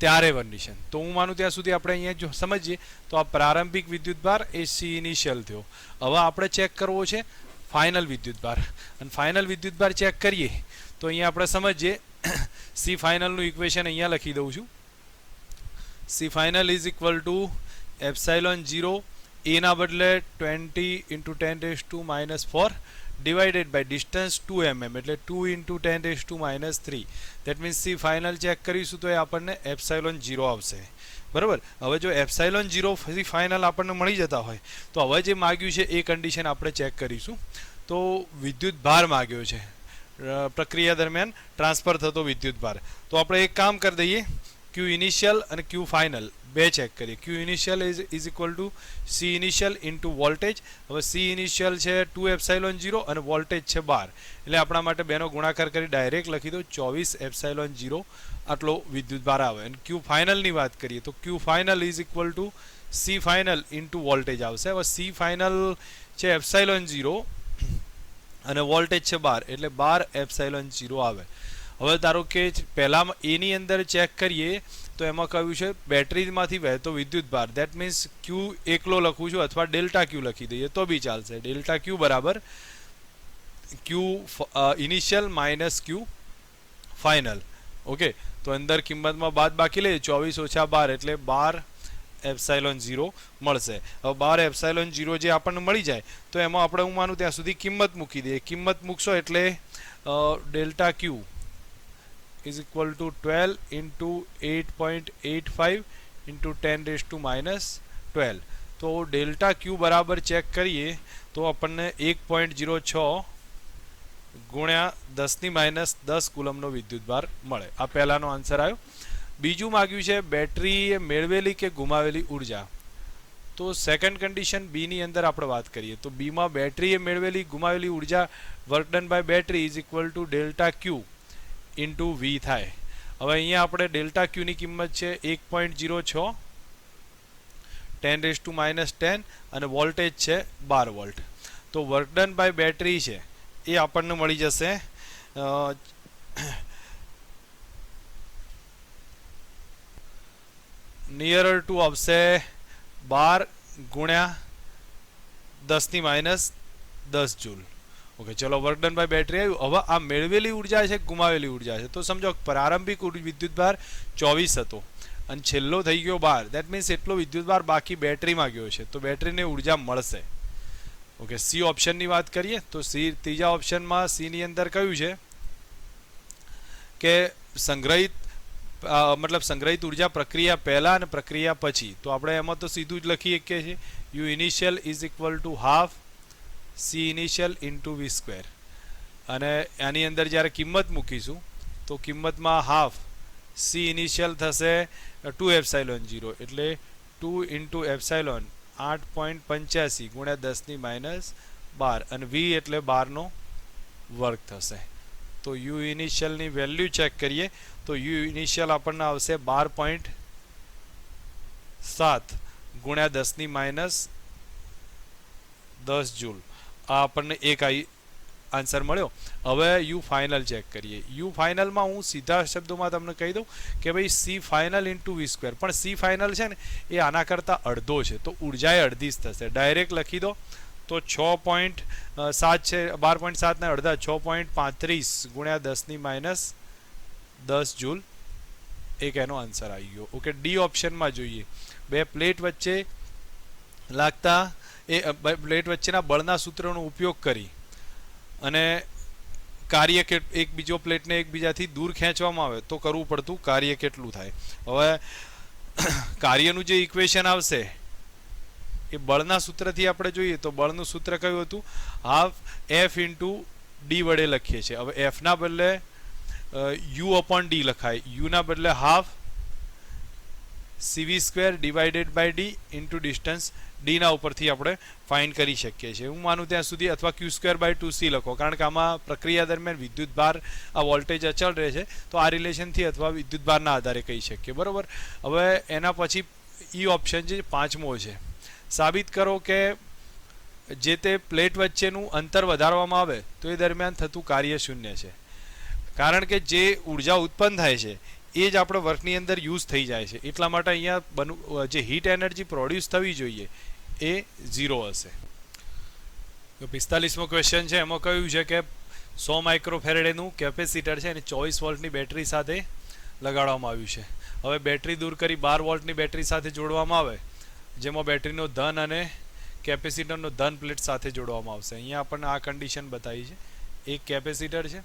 ત્યારે કન્ડિશન. તો હું માનું ત્યાં સુધી આપણે અહીંયા જો સમજીએ તો આ પ્રારંભિક વિદ્યુતભાર એ સી ઇનિશિયલ થયો. હવે આપણે ચેક કરવો છે ફાઇનલ વિદ્યુતભાર, અને ફાઇનલ વિદ્યુતભાર ચેક કરીએ તો અહીંયા આપણે સમજીએ સી ફાઇનલનું ઇક્વેશન અહીંયા લખી દઉં છું. C final is equal to ε0 A ના બદલે 20 × 10⁻⁴ ડિવાઇડેડ બાય ડિસ્ટન્સ 2 mm એટલે 2 × 10⁻³ that means C final check કરીશું તો એ આપણને ε0 આવશે. બરાબર. હવે જો ε0 સી ફાઇનલ આપણને મળી જતા હોય તો હવે જે માગ્યું છે એ કન્ડિશન આપણે ચેક કરીશું. તો વિદ્યુત ભાર માગ્યો છે, પ્રક્રિયા દરમિયાન ટ્રાન્સફર થતો વિદ્યુત ભાર. તો આપણે એક કામ કરી દઈએ, ક્યુ ઇનિશિયલ અને ક્યુ ફાઇનલ બે ચેક કરીએ. Q initial is equal to C initial into voltage. હવે સી ઇનિશિયલ છે 2ε0 અને વોલ્ટેજ છે 12 એટલે આપણા માટે બેનો ગુણાકાર કરી ડાયરેક્ટ લખી દો 24ε0 આટલો વિદ્યુતભાર આવે. અને ક્યુ ફાઇનલની વાત કરીએ તો Q final is equal to C final into voltage આવશે. હવે સી ફાઇનલ છે ε0 અને વોલ્ટેજ છે 12 એટલે 12ε0 આવે. હવે ધારો કે પહેલાં એની અંદર ચેક કરીએ તો એમાં કહ્યું છે બેટરીમાંથી વહેતો વિદ્યુતભાર. દેટ મીન્સ ક્યુ એકલો લખું છું અથવા ડેલ્ટા ક્યુ લખી દઈએ તો બી ચાલશે. ડેલ્ટા ક્યુ બરાબર ક્યુ ઇનિશિયલ માઇનસ ક્યુ ફાઇનલ. ઓકે, તો અંદર કિંમતમાં બાદ બાકી લઈએ 24 - 12 એટલે 12ε0 મળશે. હવે 12ε0 જે આપણને મળી જાય તો એમાં આપણે હું માનું ત્યાં સુધી કિંમત મૂકી દઈએ. કિંમત મૂકશો એટલે delta Q is equal to 12 into 8.85 into 10⁻⁻12. તો ડેલ્ટા ક્યુ બરાબર ચેક કરીએ તો આપણને 1.06 ગુણ્યા 10⁻10 કુલમનો વિદ્યુતભાર મળે. આ પહેલાંનો આન્સર આવ્યો. બીજું માગ્યું છે બેટરીએ મેળવેલી કે ગુમાવેલી ઉર્જા. તો સેકન્ડ કન્ડિશન બીની અંદર આપણે વાત કરીએ તો બીમાં બેટરીએ મેળવેલી ગુમાવેલી ઉર્જા work done by battery is equal to delta Q into V થાય. હવે અહીંયા આપણે ડેલ્ટા ક્યુની કિંમત છે 1.06 10⁻10 અને વોલ્ટેજ છે 12 વોલ્ટ. તો વર્ક ડન બાય બેટરી છે એ આપણને મળી જશે નિયરર ટુ આવશે 12 ગુણ્યા 10⁻10 જૂલ. ઓકે, ચલો વર્ક ડન બાય બેટરી આવ્યું. હવે આ મેળવેલી ઉર્જા છે ગુમાવેલી ઉર્જા છે. તો સમજો પ્રારંભિક વિદ્યુતભાર 24 હતો અને છેલ્લો થઈ ગયો 12. દેટ મીન્સ એટલો વિદ્યુતભાર બાકી બેટરીમાં ગયો છે તો બેટરીને ઉર્જા મળશે. ઓકે, સી ઓપ્શનની વાત કરીએ તો સી ત્રીજા ઓપ્શનમાં સીની અંદર કયું છે કે સંગ્રહિત ઉર્જા પ્રક્રિયા પહેલાં અને પ્રક્રિયા પછી. તો આપણે એમાં તો સીધું જ લખી શકીએ છીએ U initial is equal to half C initial into V square. અને આની અંદર જ્યારે કિંમત મૂકીશું તો કિંમતમાં હાફ સી ઇનિશિયલ થશે 2ε0 એટલે 2 × ε 8.85 ગુણ્યા 10⁻12 અને વી એટલે 12નો વર્ગ થશે. તો તો યુ ઇનિશિયલની વેલ્યુ ચેક કરીએ તો યુ ઇનિશિયલ આપણને આવશે 12.7 ગુણ્યા 10⁻10 જૂલ. આ આપણને એક આન્સર મળ્યો. હવે યુ ફાઇનલ ચેક કરીએ. યુ ફાઇનલમાં હું સીધા શબ્દોમાં તમને કહી દઉં કે ભાઈ C final into V square, પણ સી ફાઇનલ છે ને એ આના કરતાં અડધો છે, તો ઉર્જા એ અડધી જ થશે. ડાયરેક્ટ લખી દો તો 6.7 છે, 12.7 ને અડધા 6.35 ગુણ્યા 10⁻10 જૂલ, એક એનો આન્સર આવી ગયો. ઓકે, ડી ઓપ્શનમાં જોઈએ. બે પ્લેટ વચ્ચે લાગતા પ્લેટ વચ્ચેના બળના સૂત્રનો ઉપયોગ કરી અને કાર્ય એક બીજો પ્લેટને એકબીજાથી દૂર ખેંચવામાં આવે તો કરવું પડતું કાર્ય કેટલું થાય. હવે કાર્યનું જે ઇક્વેશન આવશે એ બળના સૂત્રથી આપણે જોઈએ તો બળનું સૂત્ર કયું હતું? હાફ એફ ઇન્ટુ ડી વડે લખીએ છીએ. હવે એફના બદલે યુ અપોન ડી લખાય, યુના બદલે half CV square divided by D into distance ડીના ઉપરથી આપણે ફાઇન્ડ કરી શકીએ છીએ. હું માનું ત્યાં સુધી, અથવા ક્યુ સ્ક્વેર બાય 2c લખો, કારણ કે આમાં પ્રક્રિયા દરમિયાન વિદ્યુત ભાર આ વોલ્ટેજ અચળ રહે છે, તો આ રિલેશનથી અથવા વિદ્યુત ભારના આધારે કહી શકીએ. બરાબર. હવે એના પછી ઈ ઓપ્શન જે પાંચમો છે, સાબિત કરો કે જે તે પ્લેટ વચ્ચેનું અંતર વધારવામાં આવે તો એ દરમિયાન થતું કાર્ય શૂન્ય છે. કારણ કે જે ઉર્જા ઉત્પન્ન થાય છે એ જ આપણે વર્કની અંદર યુઝ થઈ જાય છે, એટલા માટે અહીંયા જે હીટ એનર્જી પ્રોડ્યુસ થવી જોઈએ એ 0 હશે. તો 45મો ક્વેશ્ચન છે, એમાં કહ્યું છે કે 100 માઇક્રોફેરેડેનું કેપેસિટર છે અને 24 વોલ્ટની બેટરી સાથે લગાડવામાં આવ્યું છે. હવે બેટરી દૂર કરી 12 વોલ્ટની બેટરી સાથે જોડવામાં આવે, જેમાં બેટરીનો ધન અને કેપેસિટરનો ધન પ્લેટ સાથે જોડવામાં આવશે. અહીંયા આપણને આ કન્ડિશન બતાવી છે. એક કેપેસિટર છે,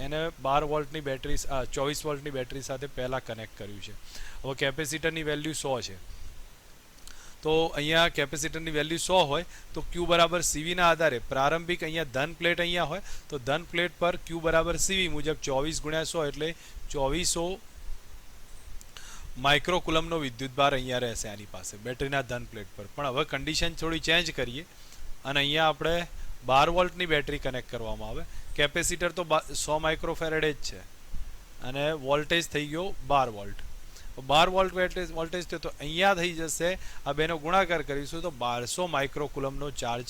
એને 12 વોલ્ટની બેટરી 24 વોલ્ટની બેટરી સાથે પહેલાં કનેક્ટ કર્યું છે. હવે કેપેસિટરની વેલ્યુ 100 છે, તો અહીંયા કેપેસિટરની વેલ્યુ 100 હોય તો ક્યુ બરાબર સીવીના આધારે પ્રારંભિક અહીંયા ધન પ્લેટ અહીંયા હોય તો ધન પ્લેટ પર ક્યુ બરાબર સીવી મુજબ 24 ગુણ્યા 100 એટલે 2400 માઇક્રોકુલમનો વિદ્યુતભાર અહીંયા રહેશે આની પાસે બેટરીના ધન પ્લેટ પર. પણ હવે કન્ડિશન થોડી ચેન્જ કરીએ અને અહીંયા આપણે 12 વોલ્ટની બેટરી કનેક્ટ કરવામાં આવે. કેપેસિટર તો 100 માઇક્રોફેરેડે જ છે અને વોલ્ટેજ થઈ ગયો 12 વોલ્ટ. 12 વોલ્ટ વોલ્ટેજ થયો તો અહીંયા થઈ જશે, આ બેનો ગુણાકાર કરીશું તો 1200 માઇક્રોકુલમનો ચાર્જ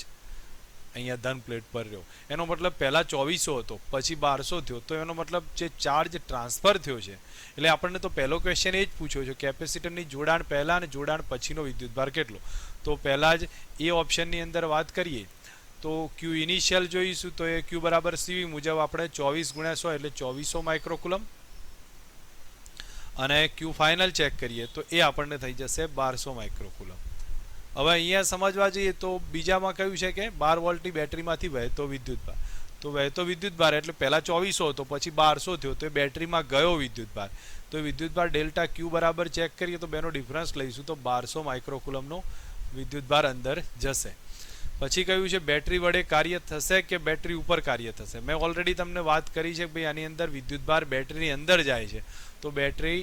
અહીંયા ધન પ્લેટ પર રહ્યો. એનો મતલબ પહેલાં 2400 હતો, પછી 1200 થયો, તો એનો મતલબ જે ચાર્જ ટ્રાન્સફર થયો છે, એટલે આપણને તો પહેલો ક્વેશ્ચન એ જ પૂછ્યો છે કેપેસિટરની જોડાણ પહેલાં અને જોડાણ પછીનો વિદ્યુતભાર કેટલો. તો પહેલાં જ એ ઓપ્શનની અંદર વાત કરીએ તો ક્યુ ઇનિશિયલ જોઈશું તો એ ક્યુ બરાબર સીવી મુજબ આપણે 24 ગુણ્યા 100 એટલે 2400 માઇક્રોકુલમ, અને ક્યુ ફાઇનલ ચેક કરીએ તો એ આપણને થઈ જશે 1200 માઇક્રોકુલમ. હવે અહીંયા સમજવા જઈએ તો બીજામાં કહ્યું છે કે 12 વોલ્ટની બેટરીમાંથી વહેતો વિદ્યુતભાર, તો વહેતો વિદ્યુતભાર એટલે પહેલાં 2400 હતો, પછી 1200 થયો, તો એ બેટરીમાં ગયો વિદ્યુતભાર, તો વિદ્યુતભાર ડેલ્ટા ક્યુ બરાબર ચેક કરીએ તો બેનો ડિફરન્સ લઈશું તો 1200 માઇક્રોકુલમનો વિદ્યુતભાર અંદર જશે. પછી કહ્યું છે બેટરી વડે કાર્ય થશે કે બેટરી ઉપર કાર્ય થશે. મેં ઓલરેડી તમને વાત કરી છે કે ભાઈ આની અંદર વિદ્યુતભાર બેટરીની અંદર જાય છે તો બેટરી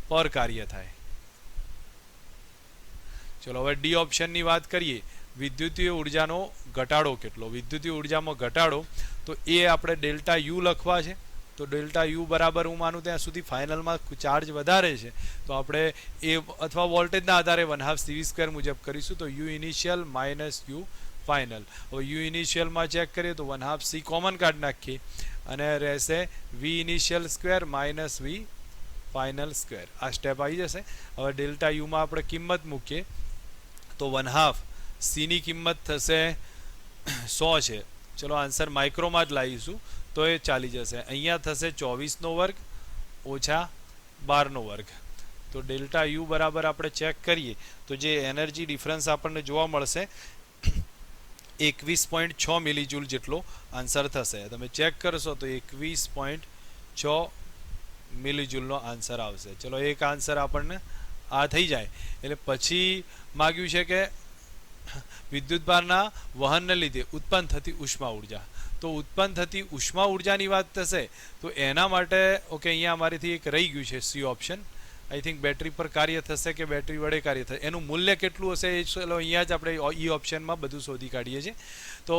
પર કાર્ય થાય. ચલો હવે ડી ઓપ્શનની વાત કરીએ. વિદ્યુતીય ઉર્જાનો ઘટાડો કેટલો? વિદ્યુતીય ઉર્જામાં ઘટાડો તો એ આપણે ડેલ્ટા યુ લખવા છે. તો ડેલ્ટા યુ બરાબર હું માનું ત્યાં સુધી ફાઇનલમાં ચાર્જ વધારે છે તો આપણે એ અથવા વોલ્ટેજના આધારે 1/2 સીવી સ્ક્વેર મુજબ કરીશું. તો U initial minus U final. હવે યુ ઇનિશિયલમાં ચેક કરીએ તો 1/2 સી કોમન કાઢી નાખીએ અને રહેશે V initial square minus V final square. આ સ્ટેપ આવી જશે. હવે ડેલ્ટા યુમાં આપણે કિંમત મૂકીએ તો 1/2 સીની કિંમત થશે 100 છે. ચલો આન્સર માઇક્રોમાં જ લાવીશું તો એ ચાલી જશે. અહીંયા થશે 24નો વર્ગ ઓછા 12નો વર્ગ. તો ડેલ્ટા યુ બરાબર આપણે ચેક કરીએ તો જે એનર્જી ડિફરન્સ આપણને જોવા મળશે 21.6 મિલીજૂલ જેટલો આન્સર થશે. તમે ચેક કરશો તો 21.6 મિલીજૂલનો આન્સર આવશે. ચલો એક આન્સર આપણને આ થઈ જાય એટલે પછી માગ્યું છે કે વિદ્યુતભારના વહનને લીધે ઉત્પન્ન થતી ઉષ્મા ઉર્જા. તો ઉત્પન્ન થતી ઉષ્મા ઉર્જાની વાત થશે તો એના માટે ઓકે અહીંયા અમારીથી એક રહી ગયું છે C option. I think battery પર કાર્ય થશે કે બેટરી વડે કાર્ય થશે, એનું મૂલ્ય કેટલું હશે એ ચલો અહીંયા જ આપણે ઈ ઓપ્શનમાં બધું શોધી કાઢીએ છીએ. તો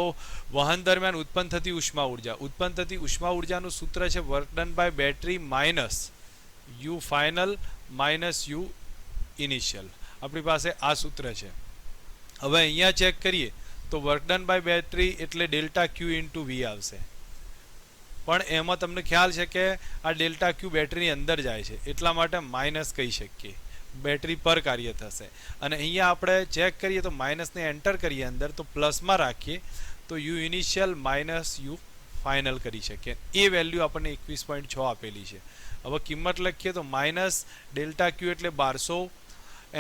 વહન દરમિયાન ઉત્પન્ન થતી ઉષ્મા ઉર્જાનું સૂત્ર છે work done by battery minus U final minus U initial. આપણી પાસે આ સૂત્ર છે. હવે અહીંયા ચેક કરીએ તો વર્ક ડન બાય બેટરી એટલે ડેલ્ટા ક્યુ ઇન્ટુ વી આવશે, પણ એમાં તમને ખ્યાલ છે કે આ ડેલ્ટા ક્યુ બેટરીની અંદર જાય છે એટલા માટે માઇનસ કહી શકીએ, બેટરી પર કાર્ય થશે. અને અહીંયા આપણે ચેક કરીએ તો માઇનસને એન્ટર કરીએ અંદર તો પ્લસમાં રાખીએ તો U initial minus U final કરી શકીએ. એ વેલ્યુ આપણને 21.6 આપેલી છે. હવે કિંમત લખીએ તો માઇનસ ડેલ્ટા ક્યુ એટલે 1200,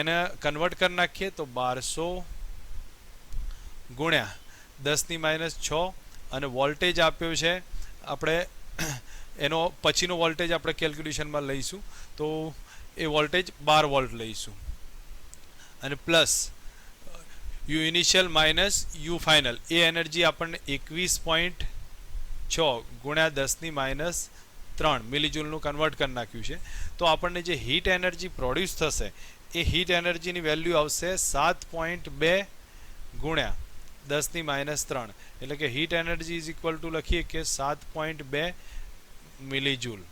એને કન્વર્ટ કરી નાખીએ તો 1200 ગુણ્યા 10⁻6 અને વોલ્ટેજ આપ્યો છે આપણે એનો પછીનો વોલ્ટેજ આપણે કેલ્ક્યુલેશનમાં લઈશું તો એ વોલ્ટેજ 12 વોલ્ટ લઈશું અને plus you initial minus U final, A energy આપણને 21.6 ગુણ્યા 10⁻³ મિલીજૂલનું કન્વર્ટ કરી નાખ્યું છે. તો આપણને જે હીટ એનર્જી પ્રોડ્યુસ થશે એ હીટ એનર્જીની વેલ્યુ આવશે 7.2 ગુણ્યા 10⁻³ એટલે કે heat energy is equal two લખીએ કે 7.2 મિલીજૂલ.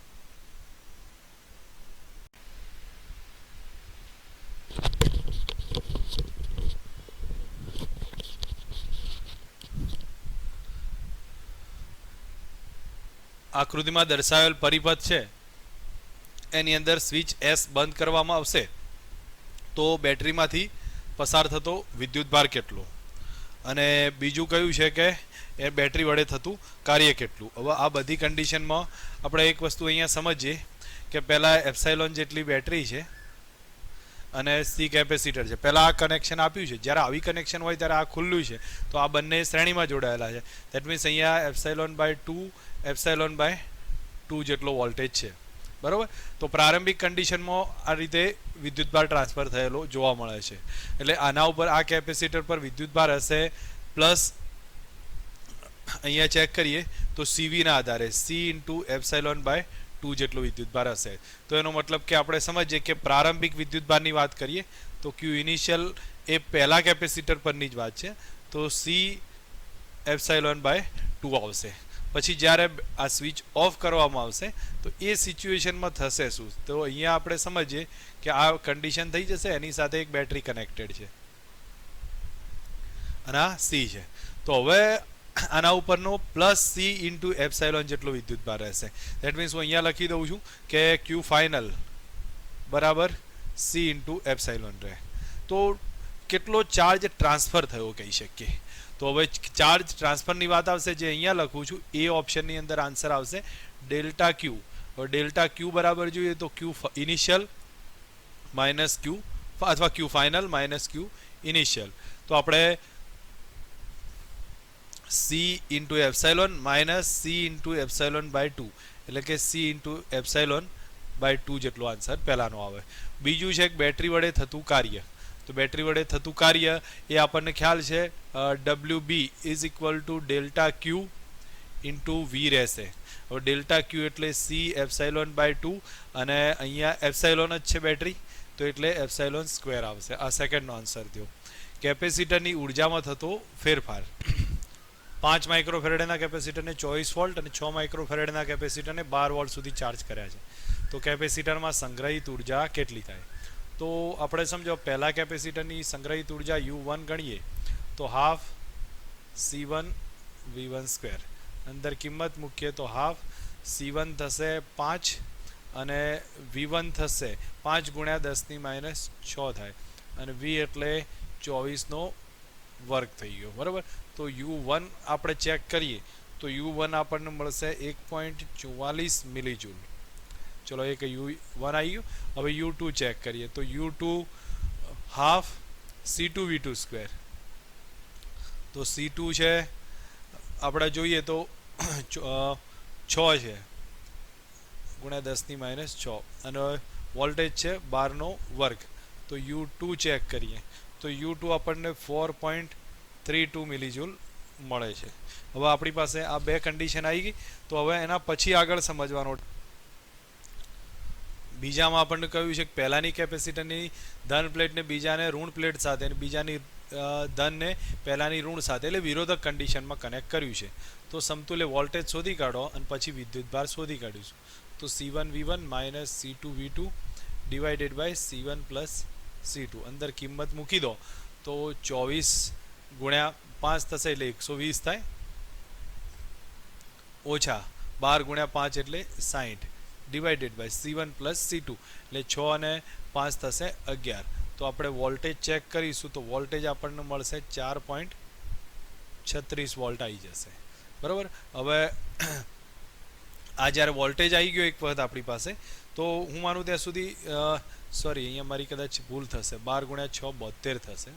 આકૃતિમાં દર્શાવેલ પરિપથ છે એની અંદર સ્વિચ એસ બંધ કરવામાં આવશે તો બેટરીમાંથી પસાર થતો વિદ્યુતભાર કેટલો, અને બીજું કયું છે કે એ બેટરી વડે થતું કાર્ય કેટલું. હવે આ બધી કન્ડિશનમાં આપણે એક વસ્તુ અહીંયા સમજીએ કે પહેલાં એપ્સાઇલોન જેટલી બેટરી છે અને સી કેપેસિટર છે. પહેલાં આ કનેક્શન આપ્યું છે, જ્યારે આવી કનેક્શન હોય ત્યારે આ ખુલ્લું છે તો આ બંને શ્રેણીમાં જોડાયેલા છે. દેટ મીન્સ અહીંયા એપ્સાઇલોન બાય 2 જેટલો વોલ્ટેજ છે, બરાબર. તો પ્રારંભિક કન્ડિશનમાં આ રીતે વિદ્યુતભાર ટ્રાન્સફર થયેલો જોવા મળે છે. એટલે આના ઉપર આ કેપેસિટર પર વિદ્યુતભાર હશે પ્લસ અહીંયા ચેક કરીએ તો સીવીના આધારે સી ઇન્ટુ એપ્સાઇલોન બાય 2 જેટલો વિદ્યુતભાર હશે. તો એનો મતલબ કે આપણે સમજીએ કે પ્રારંભિક વિદ્યુતભારની વાત કરીએ તો ક્યુ ઇનિશિયલ એ પહેલા કેપેસિટર પરની જ વાત છે તો સી એપ્સાઇલોન બાય 2 આવશે. પછી જ્યારે આ સ્વિચ ઓફ કરવામાં આવશે તો એ સિચ્યુએશનમાં થશે શું, તો અહીંયા આપણે સમજીએ કે આ કન્ડિશન થઈ જશે, એની સાથે એક બેટરી કનેક્ટેડ છે અને આ સી છે. તો હવે આના ઉપરનો પ્લસ સી ઇન્ટુ એપ્સાઇલોન જેટલો વિદ્યુતભાર રહેશે. દેટ મીન્સ હું અહીંયા લખી દઉં છું કે ક્યુ ફાઇનલ બરાબર સી ઇન્ટુ એપ્સાઇલોન રહે. તો કેટલો ચાર્જ ટ્રાન્સફર થયો કહી શકીએ. તો હવે ચાર્જ ટ્રાન્સફરની વાત આવશે જે અહીંયા લખું છું એ ઓપ્શનની અંદર આન્સર આવશે ડેલ્ટા ક્યુ. હવે ડેલ્ટા ક્યુ બરાબર જોઈએ તો ક્યુ ઇનિશિયલ માઇનસ ક્યુ અથવા Q final minus Q initial. તો આપણે C into epsilon minus C into epsilon by 2 એટલે કે સી ઇન્ટુ એપ્સાઇલોન બાય 2 જેટલો આન્સર પહેલાંનો આવે. બીજું છે બેટરી વડે થતું કાર્ય. તો બેટરી વડે થતું કાર્ય એ આપણને ખ્યાલ છે W B is equal to delta Q into V રહેશે. હવે ડેલ્ટા ક્યુ એટલે સી એપ્સાઇલોન બાય 2 અને અહીંયા એપ્સાઇલોન જ છે બેટરી તો એટલે એપ્સાઇલોન સ્ક્વેર આવશે. આ સેકન્ડનો આન્સર થયો. કેપેસિટરની ઉર્જામાં થતો ફેરફાર 5 માઇક્રોફેરેડના કેપેસિટરને 24 વોલ્ટ અને 6 માઇક્રોફેરેડના કેપેસિટરને 12 વોલ્ટ સુધી ચાર્જ કર્યા છે. તો કેપેસિટરમાં સંગ્રહિત ઉર્જા કેટલી થાય, તો આપણે સમજો પહેલા કેપેસિટરની સંગ્રહિત ઉર્જા U1 ગણીએ તો હાફ C1 V1 સ્ક્વેર, અંદર કિંમત મૂકીએ તો હાફ C1 થશે 5 અને V1 થશે 5 ગુણ્યા 10⁻6 થાય અને V એટલે 24નો વર્ગ થઈ ગયો, બરાબર. તો U1 આપણે ચેક કરીએ તો U1 આપણને મળશે 1.44 મિલીજૂલ. ચલો એક U1 આવી ગયું. હવે U2 ચેક કરીએ તો U2 half C2 V2 square. તો C2 છે આપણે જોઈએ તો 6 છે ગુણ્યા 10⁻6 અને વોલ્ટેજ છે 12નો વર્ગ. તો U2 ચેક કરીએ તો U2 આપણને 4.32 મિલીજૂલ મળે છે. હવે આપણી પાસે આ બે કન્ડિશન આવી ગઈ. તો હવે એના પછી આગળ સમજવાનો બીજામાં આપણને કહ્યું છે કે પહેલાની કેપેસિટરની ધન પ્લેટને બીજાને ઋણ પ્લેટ સાથે અને બીજાની ધનને પહેલાની ઋણ સાથે એટલે વિરોધક કન્ડિશનમાં કનેક્ટ કર્યું છે. તો સમતુલ્ય વોલ્ટેજ શોધી કાઢો અને પછી વિદ્યુતભાર શોધી કાઢીશું. તો C1V1 minus C2V2 divided by C1 plus C2 અંદર કિંમત મૂકી દો તો 24 ગુણ્યા 5 થશે એટલે 120 થાય, ઓછા 12 ગુણ્યા 5 એટલે 60 divided by C1 plus C2 એટલે 6 અને 5 થશે 11. તો આપણે વોલ્ટેજ ચેક કરીશું તો વોલ્ટેજ આપણને મળશે 4.36 વોલ્ટ આવી જશે. બરાબર. હવે આ જ્યારે વોલ્ટેજ આવી ગયો એક વખત આપણી પાસે તો હું માનું ત્યાં સુધી સોરી અહીંયા મારી કદાચ ભૂલ થશે, 12 ગુણ્યા 6 72 થશે.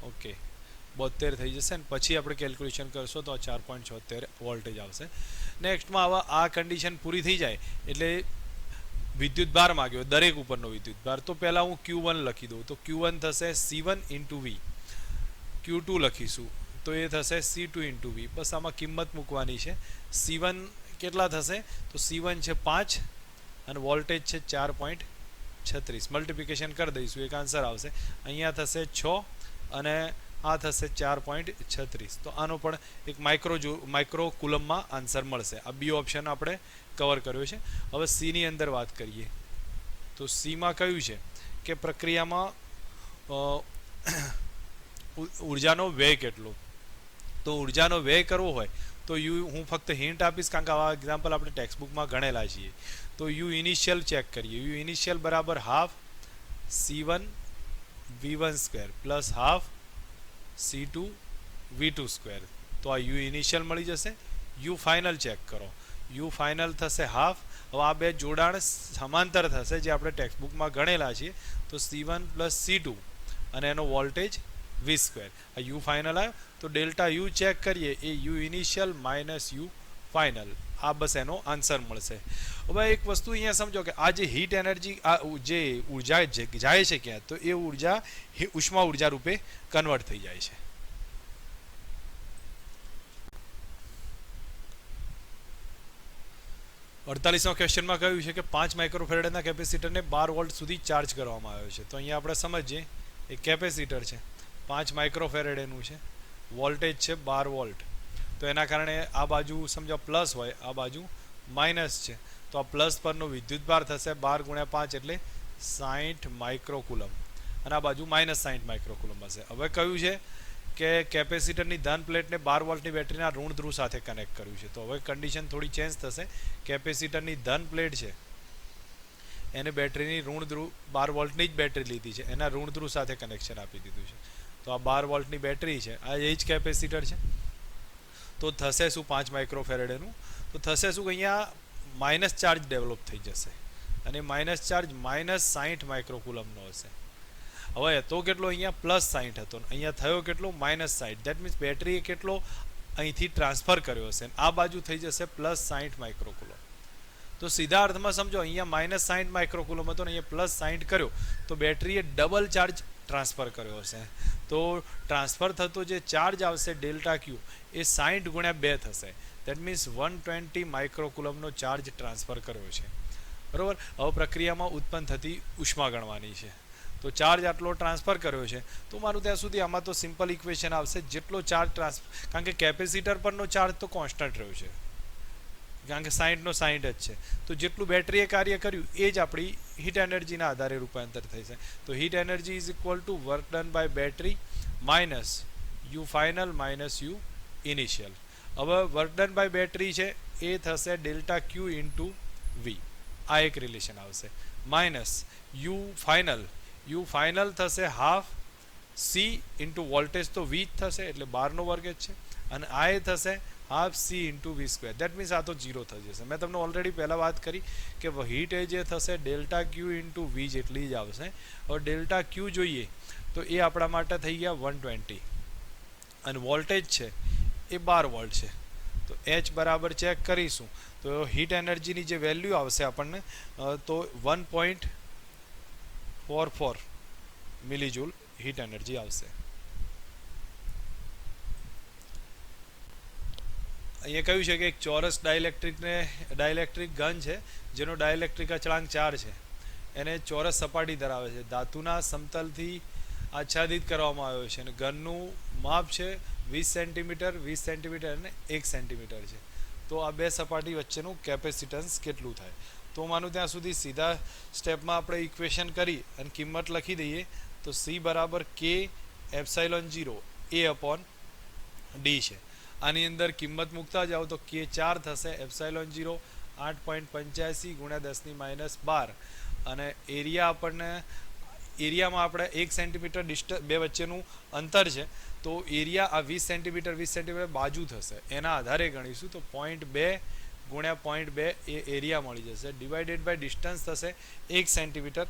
ઓકે 72 થઈ જશે ને પછી આપણે કેલ્ક્યુલેશન કરશો તો 4.76 વોલ્ટેજ આવશે. નેક્સ્ટમાં આવા આ કન્ડિશન પૂરી થઈ જાય એટલે વિદ્યુત ભાર માગ્યો દરેક ઉપરનો વિદ્યુત ભાર. તો પહેલાં હું Q1 લખી દઉં તો Q1 થશે C1 ઇન્ટુ V, Q2 લખીશું તો એ થશે C2 ઇન્ટુ V. બસ આમાં કિંમત મૂકવાની છે. C1 કેટલા થશે તો C1 છે 5 અને વોલ્ટેજ છે 4.36. મલ્ટિપ્લિકેશન કરી દઈશું એક આન્સર આવશે. અહીંયા થશે 6 અને આ થશે 4.36. તો આનો પણ એક માઇક્રો કુલમમાં આન્સર મળશે. આ બી ઓપ્શન આપણે કવર કર્યો છે. હવે સીની અંદર વાત કરીએ તો સીમાં કયું છે કે પ્રક્રિયામાં ઉર્જાનો વ્યય કેટલો. તો ઉર્જાનો વ્યય કરવો હોય તો હું ફક્ત હિન્ટ આપીશ કારણ કે આવા એક્ઝામ્પલ આપણે ટેક્સ્ટબુકમાં ગણેલા છીએ. તો યુ ઇનિશિયલ ચેક કરીએ. યુ ઇનિશિયલ બરાબર half C1 V1 square plus half C2 V2 square. તો આ યુ ઇનિશિયલ મળી જશે. યુ ફાઇનલ ચેક કરો. યુ ફાઇનલ થશે હાફ. હવે આ બે જોડાણ સમાંતર થશે જે આપણે ટેક્સ્ટબુકમાં ગણેલા છીએ. તો C1 પ્લસ C2 અને એનો વોલ્ટેજ V સ્ક્વેર. આ યુ ફાઇનલ આવ્યો તો ડેલ્ટા યુ ચેક કરીએ એ U initial minus U final. આ બસ એનો આન્સર મળશે. હવે એક વસ્તુ અહીંયા સમજો કે આ જે હીટ એનર્જી આ જે ઉર્જા જાય છે ક્યાં તો એ ઉર્જા ઉષ્મા ઉર્જા રૂપે કન્વર્ટ થઈ જાય છે. 48મા ક્વેશ્ચનમાં કહ્યું છે કે 5 માઇક્રોફેરેડના કેપેસિટરને 12 વોલ્ટ સુધી ચાર્જ કરવામાં આવ્યો છે. તો અહીંયા આપણે સમજીએ એક કેપેસિટર છે 5 માઇક્રોફેરેડનું છે, વોલ્ટેજ છે 12 વોલ્ટ. તો એના કારણે આ બાજુ સમજો પ્લસ હોય આ બાજુ માઇનસ છે તો આ પ્લસ પરનો વિદ્યુતભાર થશે 12 ગુણ્યા 5 એટલે 60 માઇક્રોકુલમ અને આ બાજુ માઇનસ 60 માઇક્રોકુલમ હશે. હવે કહ્યું છે કે કેપેસિટરની ધન પ્લેટને 12 વોલ્ટની બેટરીના ઋણ ધ્રુવ સાથે કનેક્ટ કર્યું છે. તો હવે કન્ડિશન થોડી ચેન્જ થશે. કેપેસિટરની ધન પ્લેટ છે એને બેટરીની ઋણ ધ્રુવ 12 વોલ્ટની જ બેટરી લીધી છે એના ઋણ ધ્રુવ સાથે કનેક્શન આપી દીધું છે. તો આ 12 વોલ્ટની બેટરી છે, આ એ જ કેપેસિટર છે. તો થશે શું 5 માઇક્રોફેરેડનું તો થશે શું કે અહીંયા માઇનસ ચાર્જ ડેવલપ થઈ જશે અને માઇનસ ચાર્જ માઇનસ 60 માઇક્રોકુલમનો હશે. હવે તો કેટલો અહીંયા પ્લસ 60 હતો અહીંયા થયો કેટલો માઇનસ 60. દેટ મીન્સ બેટરીએ કેટલો અહીંથી ટ્રાન્સફર કર્યો હશે આ બાજુ થઈ જશે પ્લસ 60 માઇક્રોકુલમ. તો સીધા અર્થમાં સમજો અહીંયા માઇનસ 60 માઇક્રોકુલમ હતો ને અહીંયા પ્લસ 60 કર્યો તો બેટરીએ ડબલ ચાર્જ ટ્રાન્સફર કર્યો હશે. તો ટ્રાન્સફર થતો જે ચાર્જ આવશે ડેલ્ટા ક્યુ એ 60 ગુણ્યા 2 થશે. દેટ મીન્સ 120 માઇક્રોકુલમનો ચાર્જ ટ્રાન્સફર કર્યો છે. બરાબર. હવે પ્રક્રિયામાં ઉત્પન્ન થતી ઉષ્મા ગણવાની છે. તો ચાર્જ આટલો ટ્રાન્સફર કર્યો છે તો મારું ત્યાં સુધી આમાં તો સિમ્પલ ઇક્વેશન આવશે જેટલો ચાર્જ કારણ કે કેપેસિટર પરનો ચાર્જ તો કોન્સ્ટન્ટ રહ્યો છે કારણ કે 60નો 60 જ છે. તો જેટલું બેટરીએ કાર્ય કર્યું એ જ આપણી હીટ એનર્જીના આધારે રૂપાંતર થઈ છે. તો heat energy is equal to work done by battery minus U final minus U initial. હવે વર્ક ડન બાય બેટરી છે એ થશે ડેલ્ટા ક્યુ ઇન્ટુ વી. આ એક રિલેશન આવશે. માઇનસ યુ ફાઇનલ થશે હાફ સી ઇન્ટુ વોલ્ટેજ તો વી જ થશે એટલે 12નો વર્ગ જ છે અને આ એ થશે half C into V square. That means આ તો 0 થઈ જશે. મેં તમને ઓલરેડી પહેલાં વાત કરી કે હીટ એ જે થશે ડેલ્ટા ક્યુ ઇન્ટુ વી જેટલી જ આવશે. હવે ડેલ્ટા ક્યુ જોઈએ તો એ આપણા માટે થઈ ગયા 120 અને વોલ્ટેજ છે એ 12 વોલ્ટ છે. તો એચ બરાબર ચેક કરીશું તો હીટ એનર્જીની જે વેલ્યુ આવશે આપણને તો 1.44 મિલીજૂલ હીટ એનર્જી આવશે. અહીંયા કહ્યું છે કે એક ચોરસ ડાઇલેક્ટ્રિક ગન છે જેનો ડાઇલેક્ટ્રિક અચળાંક 4 છે. એને ચોરસ સપાટી ધરાવે છે, ધાતુના સમતલથી આચ્છાદિત કરવામાં આવ્યો છે અને ઘનનું માપ છે 20 સેન્ટીમીટર, 20 સેન્ટીમીટર અને 1 સેન્ટીમીટર છે. તો આ બે સપાટી વચ્ચેનું કેપેસિટન્સ કેટલું થાય? તો માનું ત્યાં સુધી સીધા સ્ટેપમાં આપણે ઇક્વેશન કરી અને કિંમત લખી દઈએ. તો સી બરાબર કે એપ્સાઇલોન 0 એ અપોન ડી છે. આની અંદર કિંમત મૂકતા જાઓ તો કે 4 થશે, એપ્સાઇલોન 0 8.85 ગુણ્યા 10⁻12 અને એરિયા આપણને એરિયામાં આપણે 1 સેન્ટીમીટર બે વચ્ચેનું અંતર છે, તો એરિયા આ 20 સેન્ટીમીટર 20 સેન્ટીમીટર બાજુ થશે, એના આધારે ગણીશું તો 0.2 ગુણ્યા 0.2 એ એરિયા મળી જશે, ડિવાઇડેડ બાય ડિસ્ટન્સ થશે 1 સેન્ટીમીટર,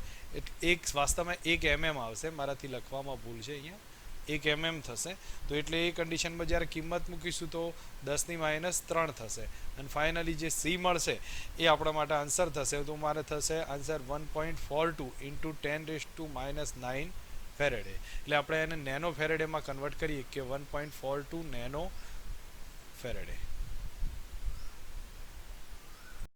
એક વાસ્તવમાં 1 mm આવશે, મારાથી લખવામાં ભૂલ છે, અહીંયા 1 mm થશે. તો એટલે એ કન્ડિશનમાં જ્યારે કિંમત મૂકીશું તો 10⁻³ થશે અને ફાઇનલી જે સી મળશે એ આપણા માટે આન્સર થશે. તો મારે થશે આન્સર 1.42 × 10⁻⁹ ફેરેડે. એટલે આપણે એને નેનો ફેરેડેમાં કન્વર્ટ કરીએ કે 1.42 નેનો ફેરેડે.